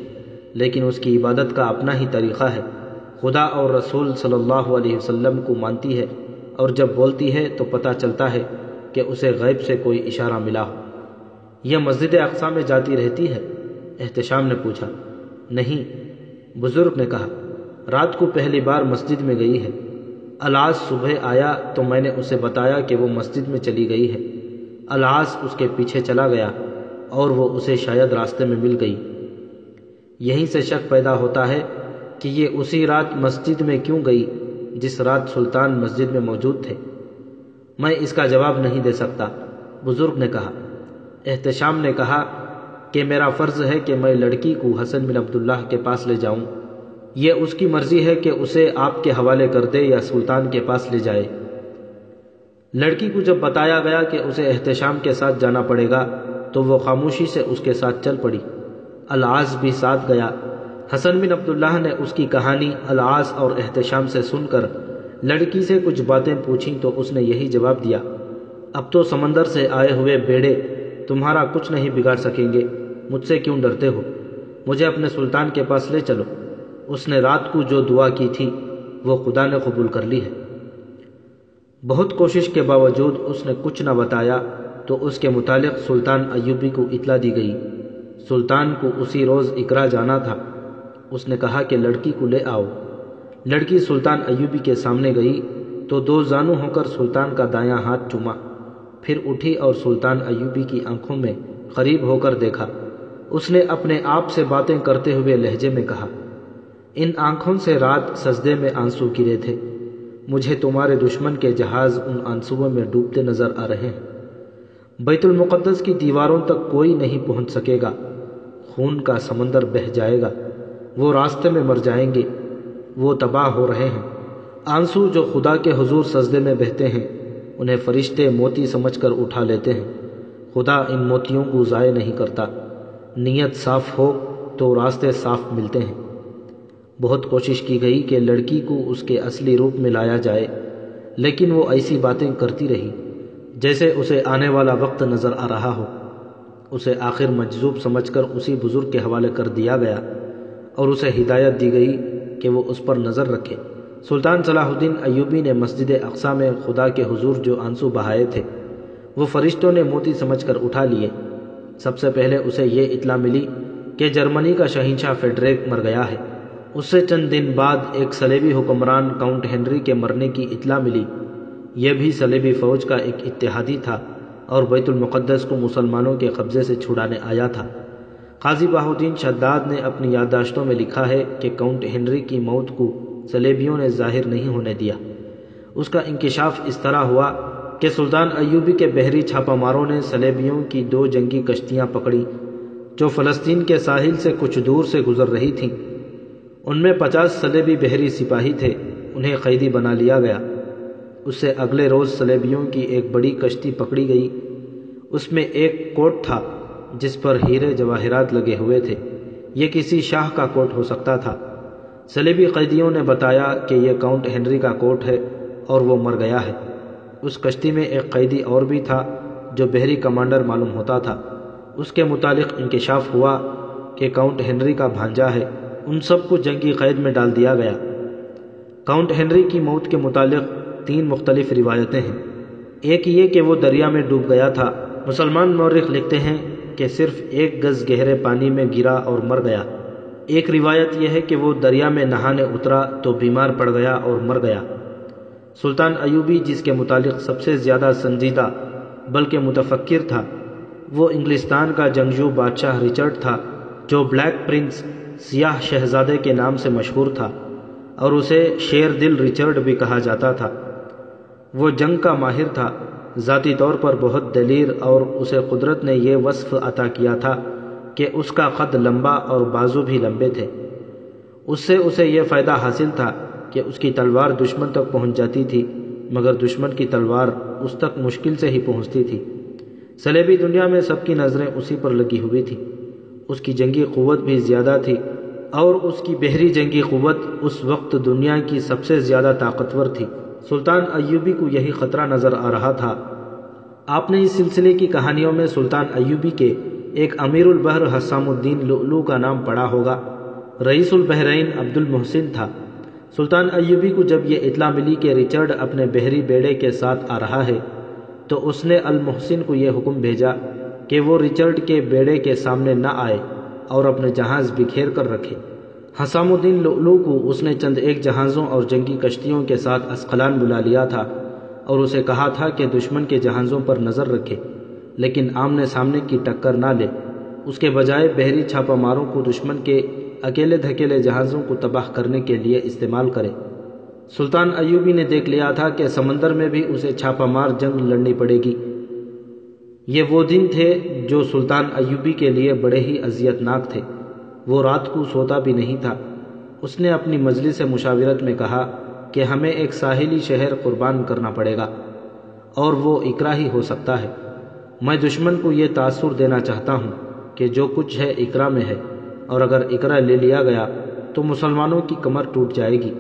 لیکن اس کی عبادت کا اپنا ہی طریقہ ہے۔ خدا اور رسول صلی اللہ علیہ وسلم کو مانتی ہے اور جب بولتی ہے تو پتہ چلتا ہے کہ اسے غیب سے کوئی اشارہ ملا ہو۔ یہ مسجد اقصی میں جاتی رہتی ہے؟ احتشام نے پوچھا۔ نہیں، بزرگ نے کہا، رات کو پہلی بار مسجد میں گئی ہے۔ العاص صبح آیا تو میں نے اسے بتایا کہ وہ مسجد میں چلی گئی ہے۔ العاص اس کے پیچھے چلا گیا اور وہ اسے شاید راستے میں مل گئی۔ یہیں سے شک پیدا ہوتا ہے کہ یہ اسی رات مسجد میں کیوں گئی جس رات سلطان مسجد میں موجود تھے۔ میں اس کا جواب نہیں دے سکتا، بزرگ نے کہا۔ احتشام نے کہا کہ میرا فرض ہے کہ میں لڑکی کو حسن بن عبداللہ کے پاس لے جاؤں۔ یہ اس کی مرضی ہے کہ اسے آپ کے حوالے کر دے یا سلطان کے پاس لے جائے۔ لڑکی کو جب بتایا گیا کہ اسے احتشام کے ساتھ جانا پڑے گا تو وہ خاموشی سے اس کے ساتھ چل پڑی۔ العاص بھی ساتھ گیا۔ حسن بن عبداللہ نے اس کی کہانی العاص اور احتشام سے سن کر لڑکی سے کچھ باتیں پوچھیں تو اس نے یہی جواب دیا، اب تو سمندر سے آئے ہوئے بیڑے تمہارا کچھ نہیں بگاڑ سکیں گے، مجھ سے کیوں ڈرتے ہو؟ مجھے اپنے سلطان کے پاس لے چلو۔ اس نے رات کو جو دعا کی تھی وہ خدا نے قبول کر لی ہے۔ بہت کوشش کے باوجود اس نے کچھ نہ بتایا تو اس کے متعلق سلطان ایوبی کو اطلاع دی گئی۔ سلطان کو اسی روز اقرا جانا تھا۔ اس نے کہا کہ لڑکی کو لے آؤ۔ لڑکی سلطان ایوبی کے سامنے گئی تو دو زانو ہو کر سلطان کا دایاں ہاتھ چوما، پھر اٹھی اور سلطان ایوبی کی آنکھوں میں قریب ہو کر دیکھا۔ اس نے اپنے آپ سے باتیں کرتے ہوئے لہجے میں کہا، ان آنکھوں سے رات سجدے میں آنسو گرے تھے، مجھے تمہارے دشمن کے جہاز ان آنسوؤں میں ڈوبتے نظر آ رہے ہیں۔ بیت المقدس کی دیواروں تک کوئی نہیں پہنچ سکے گا، خون کا سمندر بہہ جائے گا، وہ راستے میں مر جائیں گے، وہ تباہ ہو رہے ہیں۔ آنسو جو خدا کے حضور سجدے میں بہتے ہیں انہیں فرشتے موتی سمجھ کر اٹھا لیتے ہیں۔ خدا ان موتیوں کو ضائع نہیں کرتا۔ نیت صاف ہو تو راستے صاف ملتے ہیں۔ بہت کوشش کی گئی کہ لڑکی کو اس کے اصلی روپ میں لایا جائے، لیکن وہ ایسی باتیں کرتی رہی جیسے اسے آنے والا وقت نظر آ رہا ہو۔ اسے آخر مجذوب سمجھ کر اسی بزرگ کے حوالے کر دیا گیا اور اسے ہدایت دی گئی کہ وہ اس پر نظر رکھے۔ سلطان صلاح الدین ایوبی نے مسجد اقصیٰ میں خدا کے حضور جو آنسو بہائے تھے وہ فرشتوں نے موتی سمجھ کر اٹھا لیے۔ سب سے پہلے اسے یہ اطلاع ملی کہ جرمنی کا شہنشاہ فریڈرک مر گیا ہے۔ اس سے چند دن بعد ایک صلیبی حکمران کاؤنٹ ہنری کے مرنے کی اطلاع ملی۔ یہ بھی صلیبی فوج کا ایک اتحادی تھا اور بیت المقدس کو مسلمانوں کے قبضے سے چھڑانے آیا تھا۔ قاضی بہاؤالدین شداد نے اپنی یادداشتوں میں لکھا ہے کہ کاؤنٹ ہنری کی موت کو صلیبیوں نے ظاہر نہیں ہونے دیا۔ اس کا انکشاف اس طرح ہوا کہ سلطان ایوبی کے بحری چھاپہ ماروں نے صلیبیوں کی 2 جنگی کشتیاں پکڑی جو فلسطین کے ساحل سے کچھ دور سے گزر رہی تھیں۔ ان میں 50 صلیبی بحری سپاہی تھے، انہیں قیدی بنا لیا گیا۔ اس سے اگلے روز صلیبیوں کی ایک بڑی کشتی پکڑی گئی، اس میں ایک کوٹ تھا جس پر ہیرے جواہرات لگے ہوئے تھے، یہ کسی شاہ کا کوٹ ہو سکتا تھا۔ صلیبی قیدیوں نے بتایا کہ یہ کاؤنٹ ہنری کا کوٹ ہے اور وہ مر گیا ہے۔ اس کشتی میں ایک قیدی اور بھی تھا جو بحری کمانڈر معلوم ہوتا تھا، اس کے متعلق انکشاف ہوا کہ کاؤنٹ ہنری کا بھانجا ہے۔ ان سب کو جنگی قید میں ڈال دیا گیا۔ کاؤنٹ ہنری کی موت کے متعلق 3 مختلف روایتیں ہیں۔ ایک یہ کہ وہ دریا میں ڈوب گیا تھا۔ مسلمان مورخ لکھتے ہیں کہ صرف 1 گز گہرے پانی میں گرا اور مر گیا۔ ایک روایت یہ ہے کہ وہ دریا میں نہانے اترا تو بیمار پڑ گیا اور مر گیا۔ سلطان ایوبی جس کے متعلق سب سے زیادہ سنجیدہ بلکہ متفکر تھا، وہ انگلستان کا جنگجو بادشاہ رچرڈ تھا جو بلیک پرنس سیاہ شہزادے کے نام سے مشہور تھا اور اسے شیر دل رچرڈ بھی کہا جاتا تھا۔ وہ جنگ کا ماہر تھا، ذاتی طور پر بہت دلیر، اور اسے قدرت نے یہ وصف عطا کیا تھا کہ اس کا قد لمبا اور بازو بھی لمبے تھے۔ اس سے اسے یہ فائدہ حاصل تھا کہ اس کی تلوار دشمن تک پہنچ جاتی تھی، مگر دشمن کی تلوار اس تک مشکل سے ہی پہنچتی تھی۔ صلیبی دنیا میں سب کی نظریں اسی پر لگی ہوئی تھی۔ اس کی جنگی قوت بھی زیادہ تھی اور اس کی بحری جنگی قوت اس وقت دنیا کی سب سے زیادہ طاقتور تھی۔ سلطان ایوبی کو یہی خطرہ نظر آ رہا تھا۔ آپ نے اس سلسلے کی کہانیوں میں سلطان ایوبی کے ایک امیر البحر حسام الدین لؤلؤ کا نام پڑھا ہوگا۔ رئیس البحرین عبد المحسن تھا۔ سلطان ایوبی کو جب یہ اطلاع ملی کہ رچرڈ اپنے بحری بیڑے کے ساتھ آ رہا ہے تو اس نے المحسن کو یہ حکم بھیجا کہ وہ رچرڈ کے بیڑے کے سامنے نہ آئے اور اپنے جہاز بکھیر کر رکھے۔ حسام الدین لؤلؤ کو اس نے چند ایک جہازوں اور جنگی کشتیوں کے ساتھ اسقلان بلا لیا تھا اور اسے کہا تھا کہ دشمن کے جہازوں پر نظر رکھے، لیکن آمنے سامنے کی ٹکر نہ لے، اس کے بجائے بحری چھاپہ ماروں کو دشمن کے اکیلے دھکیلے جہازوں کو تباہ کرنے کے لیے استعمال کرے۔ سلطان ایوبی نے دیکھ لیا تھا کہ سمندر میں بھی اسے چھاپہ مار جنگ لڑنی پڑے گی۔ یہ وہ دن تھے جو سلطان ایوبی کے لیے بڑے ہی اذیت ناک تھے۔ وہ رات کو سوتا بھی نہیں تھا۔ اس نے اپنی مجلس مشاورت میں کہا کہ ہمیں ایک ساحلی شہر قربان کرنا پڑے گا اور وہ اقرا ہی ہو سکتا ہے۔ میں دشمن کو یہ تاثر دینا چاہتا ہوں کہ جو کچھ ہے اقرا میں ہے، اور اگر اقرا لے لیا گیا تو مسلمانوں کی کمر ٹوٹ جائے گی،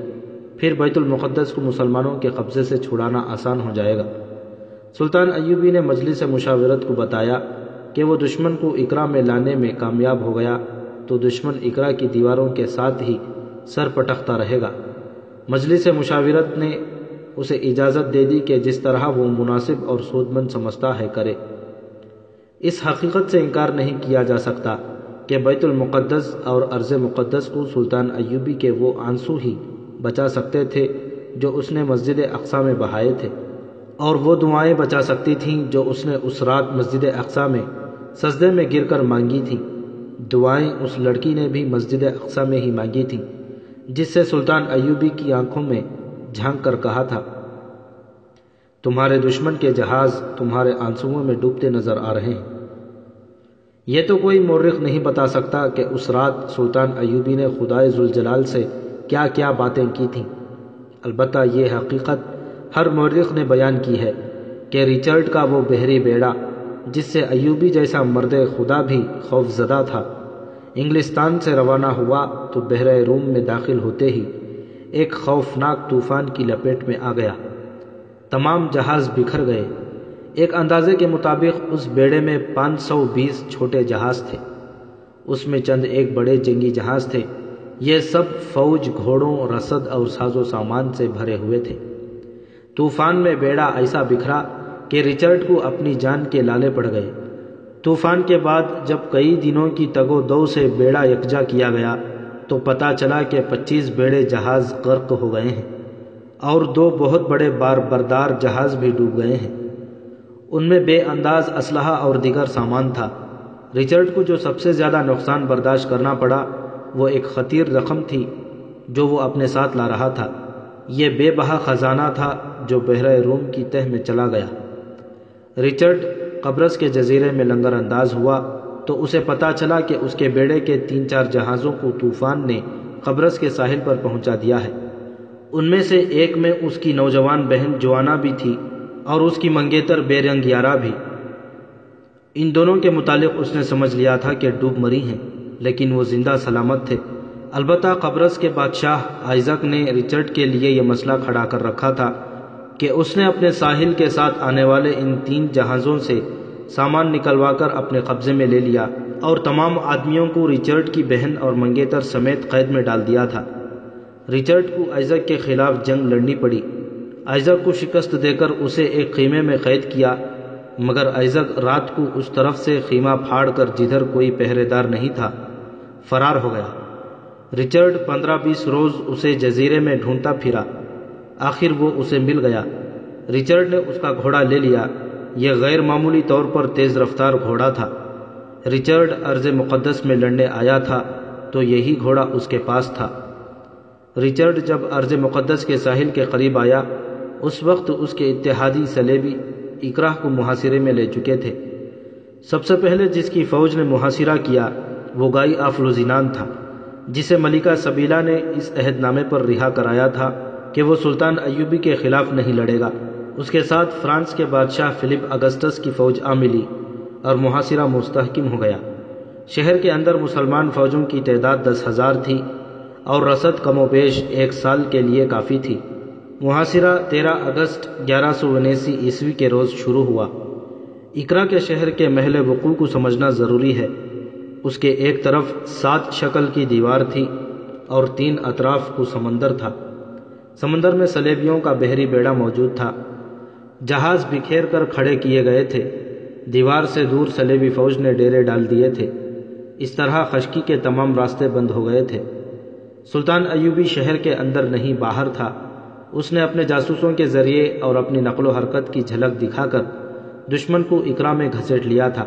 پھر بیت المقدس کو مسلمانوں کے قبضے سے چھڑانا آسان ہو جائے گا۔ سلطان ایوبی نے مجلس مشاورت کو بتایا کہ وہ دشمن کو اقرا میں لانے میں کامیاب ہو گیا تو دشمن اقرا کی دیواروں کے ساتھ ہی سر پٹکتا رہے گا۔ مجلس مشاورت نے اسے اجازت دے دی کہ جس طرح وہ مناسب اور سود مند سمجھتا ہے کرے۔ اس حقیقت سے انکار نہیں کیا جا سکتا کہ بیت المقدس اور ارض مقدس کو سلطان ایوبی کے وہ آنسو ہی بچا سکتے تھے جو اس نے مسجد اقصیٰ میں بہائے تھے۔ اور وہ دعائیں بچا سکتی تھیں جو اس نے اس رات مسجد اقصی میں سجدے میں گر کر مانگی تھیں۔ دعائیں اس لڑکی نے بھی مسجد اقصی میں ہی مانگی تھیں، جس سے سلطان ایوبی کی آنکھوں میں جھانک کر کہا تھا، تمہارے دشمن کے جہاز تمہارے آنسوؤں میں ڈوبتے نظر آ رہے ہیں۔ یہ تو کوئی مورخ نہیں بتا سکتا کہ اس رات سلطان ایوبی نے خدائے ذوالجلال سے کیا کیا باتیں کی تھیں۔ البتہ یہ حقیقت ہر مورخ نے بیان کی ہے کہ رچرڈ کا وہ بحری بیڑا، جس سے ایوبی جیسا مرد خدا بھی خوف زدہ تھا، انگلستان سے روانہ ہوا تو بحر روم میں داخل ہوتے ہی ایک خوفناک طوفان کی لپیٹ میں آ گیا۔ تمام جہاز بکھر گئے۔ ایک اندازے کے مطابق اس بیڑے میں 520 چھوٹے جہاز تھے، اس میں چند ایک بڑے جنگی جہاز تھے۔ یہ سب فوج، گھوڑوں، رسد اور ساز و سامان سے بھرے ہوئے تھے۔ طوفان میں بیڑا ایسا بکھرا کہ رچرڈ کو اپنی جان کے لالے پڑ گئے۔ طوفان کے بعد جب کئی دنوں کی تگ و دو سے بیڑا یکجا کیا گیا تو پتہ چلا کہ 25 بیڑے جہاز غرق ہو گئے ہیں اور 2 بہت بڑے بار بردار جہاز بھی ڈوب گئے ہیں۔ ان میں بے انداز اسلحہ اور دیگر سامان تھا۔ رچرڈ کو جو سب سے زیادہ نقصان برداشت کرنا پڑا وہ ایک خطیر رقم تھی جو وہ اپنے ساتھ لا رہا تھا۔ یہ بے بہا خزانہ تھا جو بحر روم کی تہ میں چلا گیا۔ رچرڈ قبرص کے جزیرے میں لنگر انداز ہوا تو اسے پتہ چلا کہ اس کے بیڑے کے 3-4 جہازوں کو طوفان نے قبرص کے ساحل پر پہنچا دیا ہے۔ ان میں سے ایک میں اس کی نوجوان بہن جوانا بھی تھی اور اس کی منگیتر بے رنگ یارا بھی۔ ان دونوں کے متعلق اس نے سمجھ لیا تھا کہ ڈوب مری ہیں، لیکن وہ زندہ سلامت تھے۔ البتہ قبرص کے بادشاہ آئزک نے رچرڈ کے لیے یہ مسئلہ کھڑا کر رکھا تھا کہ اس نے اپنے ساحل کے ساتھ آنے والے ان 3 جہازوں سے سامان نکلوا کر اپنے قبضے میں لے لیا اور تمام آدمیوں کو رچرڈ کی بہن اور منگیتر سمیت قید میں ڈال دیا تھا۔ رچرڈ کو آئزک کے خلاف جنگ لڑنی پڑی۔ آئزک کو شکست دے کر اسے ایک خیمے میں قید کیا، مگر آئزک رات کو اس طرف سے خیمہ پھاڑ کر جدھر کوئی پہرے دار نہیں تھا فرار ہو گیا۔ رچرڈ 15-20 روز اسے جزیرے میں ڈھونڈتا پھرا، آخر وہ اسے مل گیا۔ رچرڈ نے اس کا گھوڑا لے لیا۔ یہ غیر معمولی طور پر تیز رفتار گھوڑا تھا۔ رچرڈ ارض مقدس میں لڑنے آیا تھا تو یہی گھوڑا اس کے پاس تھا۔ رچرڈ جب ارض مقدس کے ساحل کے قریب آیا اس وقت اس کے اتحادی صلیبی اکرہ کو محاصرے میں لے چکے تھے۔ سب سے پہلے جس کی فوج نے محاصرہ کیا وہ گائی آف لوزینان تھا، جسے ملکہ سبیلا نے اس عہد نامے پر رہا کرایا تھا کہ وہ سلطان ایوبی کے خلاف نہیں لڑے گا۔ اس کے ساتھ فرانس کے بادشاہ فلپ اگسٹس کی فوج آ ملی اور محاصرہ مستحکم ہو گیا۔ شہر کے اندر مسلمان فوجوں کی تعداد 10,000 تھی اور رسد کم و بیش 1 سال کے لیے کافی تھی۔ محاصرہ 13 اگست 1179 عیسوی کے روز شروع ہوا۔ اکرا کے شہر کے محل وقوع کو سمجھنا ضروری ہے۔ اس کے ایک طرف 7 شکل کی دیوار تھی اور 3 اطراف کو سمندر تھا۔ سمندر میں صلیبیوں کا بحری بیڑا موجود تھا۔ جہاز بکھیر کر کھڑے کیے گئے تھے۔ دیوار سے دور صلیبی فوج نے ڈیرے ڈال دیے تھے۔ اس طرح خشکی کے تمام راستے بند ہو گئے تھے۔ سلطان ایوبی شہر کے اندر نہیں باہر تھا۔ اس نے اپنے جاسوسوں کے ذریعے اور اپنی نقل و حرکت کی جھلک دکھا کر دشمن کو اکرا میں گھسیٹ لیا تھا۔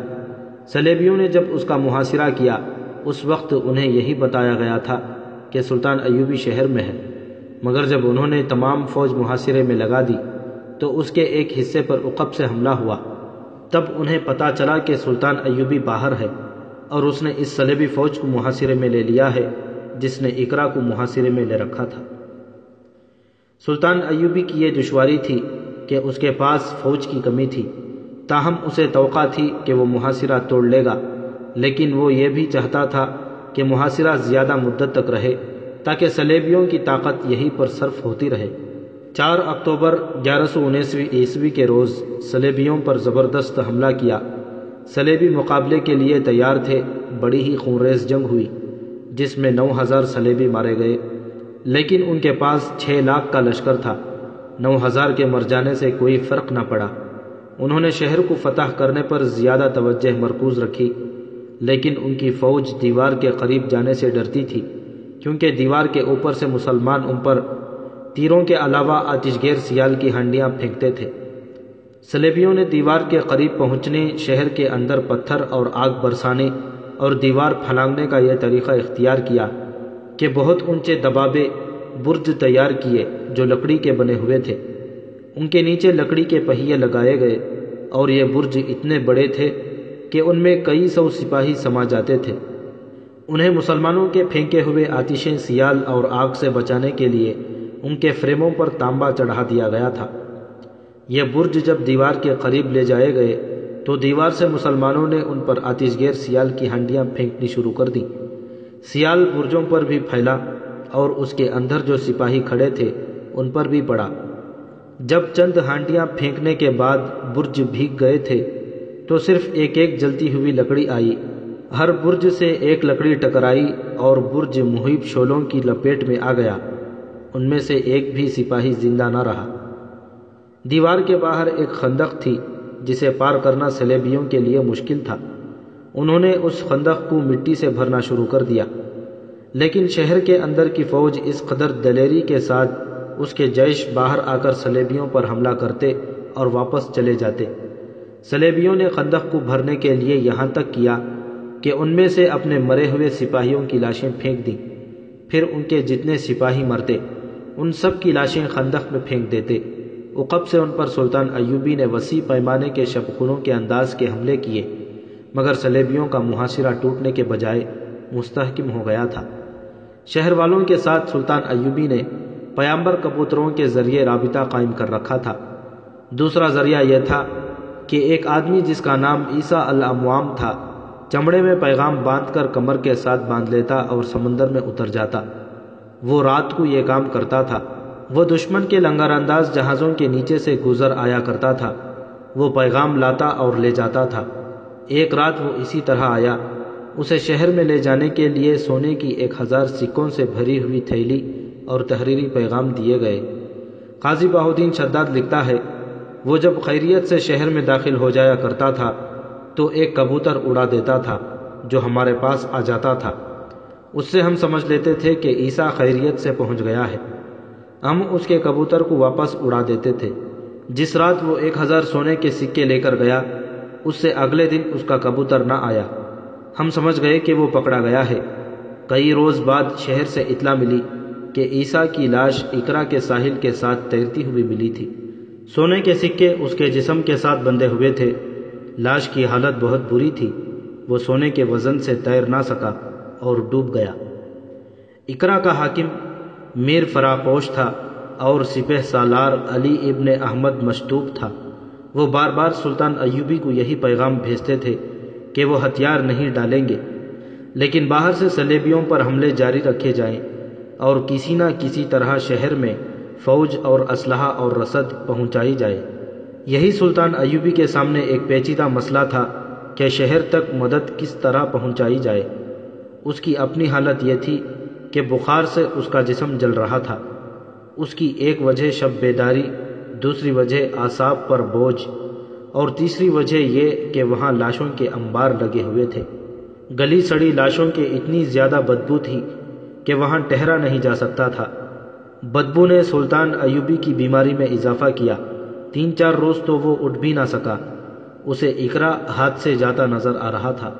صلیبیوں نے جب اس کا محاصرہ کیا اس وقت انہیں یہی بتایا گیا تھا کہ سلطان ایوبی شہر میں ہے، مگر جب انہوں نے تمام فوج محاصرے میں لگا دی تو اس کے ایک حصے پر عقب سے حملہ ہوا۔ تب انہیں پتہ چلا کہ سلطان ایوبی باہر ہے اور اس نے اس صلیبی فوج کو محاصرے میں لے لیا ہے جس نے اکرا کو محاصرے میں لے رکھا تھا۔ سلطان ایوبی کی یہ دشواری تھی کہ اس کے پاس فوج کی کمی تھی، تاہم اسے توقع تھی کہ وہ محاصرہ توڑ لے گا، لیکن وہ یہ بھی چاہتا تھا کہ محاصرہ زیادہ مدت تک رہے تاکہ صلیبیوں کی طاقت یہیں پر صرف ہوتی رہے۔ 4 اکتوبر 1179 عیسوی کے روز صلیبیوں پر زبردست حملہ کیا۔ صلیبی مقابلے کے لیے تیار تھے۔ بڑی ہی خونریز جنگ ہوئی جس میں 9,000 صلیبی مارے گئے، لیکن ان کے پاس 6 لاکھ کا لشکر تھا۔ 9,000 کے مر جانے سے کوئی فرق نہ پڑا۔ انہوں نے شہر کو فتح کرنے پر زیادہ توجہ مرکوز رکھی، لیکن ان کی فوج دیوار کے قریب جانے سے ڈرتی تھی کیونکہ دیوار کے اوپر سے مسلمان ان پر تیروں کے علاوہ آتش گیر سیال کی ہنڈیاں پھینکتے تھے۔ صلیبیوں نے دیوار کے قریب پہنچنے، شہر کے اندر پتھر اور آگ برسانے اور دیوار پھلانگنے کا یہ طریقہ اختیار کیا کہ بہت اونچے دبابے برج تیار کیے جو لکڑی کے بنے ہوئے تھے۔ ان کے نیچے لکڑی کے پہیے لگائے گئے اور یہ برج اتنے بڑے تھے کہ ان میں کئی سو سپاہی سما جاتے تھے۔ انہیں مسلمانوں کے پھینکے ہوئے آتشیں، سیال اور آگ سے بچانے کے لیے ان کے فریموں پر تانبا چڑھا دیا گیا تھا۔ یہ برج جب دیوار کے قریب لے جائے گئے تو دیوار سے مسلمانوں نے ان پر آتش گیر سیال کی ہانڈیاں پھینکنی شروع کر دیں۔ سیال برجوں پر بھی پھیلا اور اس کے اندر جو سپاہی کھڑے تھے ان پر بھی پڑا۔ جب چند ہانڈیاں پھینکنے کے بعد برج بھیگ گئے تھے تو صرف ایک ایک جلتی ہوئی لکڑی آئی۔ ہر برج سے ایک لکڑی ٹکرائی اور برج مہیب شعلوں کی لپیٹ میں آ گیا۔ ان میں سے ایک بھی سپاہی زندہ نہ رہا۔ دیوار کے باہر ایک خندق تھی جسے پار کرنا صلیبیوں کے لیے مشکل تھا۔ انہوں نے اس خندق کو مٹی سے بھرنا شروع کر دیا، لیکن شہر کے اندر کی فوج اس قدر دلیری کے ساتھ اس کے جیش باہر آ کر صلیبیوں پر حملہ کرتے اور واپس چلے جاتے۔ صلیبیوں نے خندق کو بھرنے کے لیے یہاں تک کیا کہ ان میں سے اپنے مرے ہوئے سپاہیوں کی لاشیں پھینک دیں، پھر ان کے جتنے سپاہی مرتے ان سب کی لاشیں خندق میں پھینک دیتے۔ عقب سے ان پر سلطان ایوبی نے وسیع پیمانے کے شب خونوں کے انداز کے حملے کیے، مگر صلیبیوں کا محاصرہ ٹوٹنے کے بجائے مستحکم ہو گیا تھا۔ شہر والوں کے ساتھ سلطان ایوبی نے پیامبر کبوتروں کے ذریعے رابطہ قائم کر رکھا تھا۔ دوسرا ذریعہ یہ تھا کہ ایک آدمی جس کا نام عیسیٰ الاموام تھا، چمڑے میں پیغام باندھ کر کمر کے ساتھ باندھ لیتا اور سمندر میں اتر جاتا۔ وہ رات کو یہ کام کرتا تھا۔ وہ دشمن کے لنگر انداز جہازوں کے نیچے سے گزر آیا کرتا تھا۔ وہ پیغام لاتا اور لے جاتا تھا۔ ایک رات وہ اسی طرح آیا۔ اسے شہر میں لے جانے کے لیے سونے کی 1000 سکوں سے بھری ہوئی تھیلی اور تحریری پیغام دیے گئے۔ قاضی بہاؤالدین شداد لکھتا ہے، وہ جب خیریت سے شہر میں داخل ہو جایا کرتا تھا تو ایک کبوتر اڑا دیتا تھا جو ہمارے پاس آ جاتا تھا۔ اس سے ہم سمجھ لیتے تھے کہ عیسیٰ خیریت سے پہنچ گیا ہے۔ ہم اس کے کبوتر کو واپس اڑا دیتے تھے۔ جس رات وہ 1000 سونے کے سکے لے کر گیا، اس سے اگلے دن اس کا کبوتر نہ آیا۔ ہم سمجھ گئے کہ وہ پکڑا گیا ہے۔ کئی روز بعد شہر سے اطلاع ملی کہ عیسیٰ کی لاش اقرا کے ساحل کے ساتھ تیرتی ہوئی ملی تھی۔ سونے کے سکے اس کے جسم کے ساتھ بندھے ہوئے تھے۔ لاش کی حالت بہت بری تھی۔ وہ سونے کے وزن سے تیر نہ سکا اور ڈوب گیا۔ اقرا کا حاکم میر فراپوش تھا اور سپہ سالار علی ابن احمد مشتوب تھا۔ وہ بار بار سلطان ایوبی کو یہی پیغام بھیجتے تھے کہ وہ ہتھیار نہیں ڈالیں گے، لیکن باہر سے صلیبیوں پر حملے جاری رکھے جائیں اور کسی نہ کسی طرح شہر میں فوج اور اسلحہ اور رسد پہنچائی جائے۔ یہی سلطان ایوبی کے سامنے ایک پیچیدہ مسئلہ تھا کہ شہر تک مدد کس طرح پہنچائی جائے۔ اس کی اپنی حالت یہ تھی کہ بخار سے اس کا جسم جل رہا تھا۔ اس کی ایک وجہ شب بیداری، دوسری وجہ اعصاب پر بوجھ اور تیسری وجہ یہ کہ وہاں لاشوں کے انبار لگے ہوئے تھے۔ گلی سڑی لاشوں کی اتنی زیادہ بدبو تھی کہ وہاں ٹھہرا نہیں جا سکتا تھا۔ بدبو نے سلطان ایوبی کی بیماری میں اضافہ کیا۔ 3-4 روز تو وہ اٹھ بھی نہ سکا۔ اسے اقرا ہاتھ سے جاتا نظر آ رہا تھا۔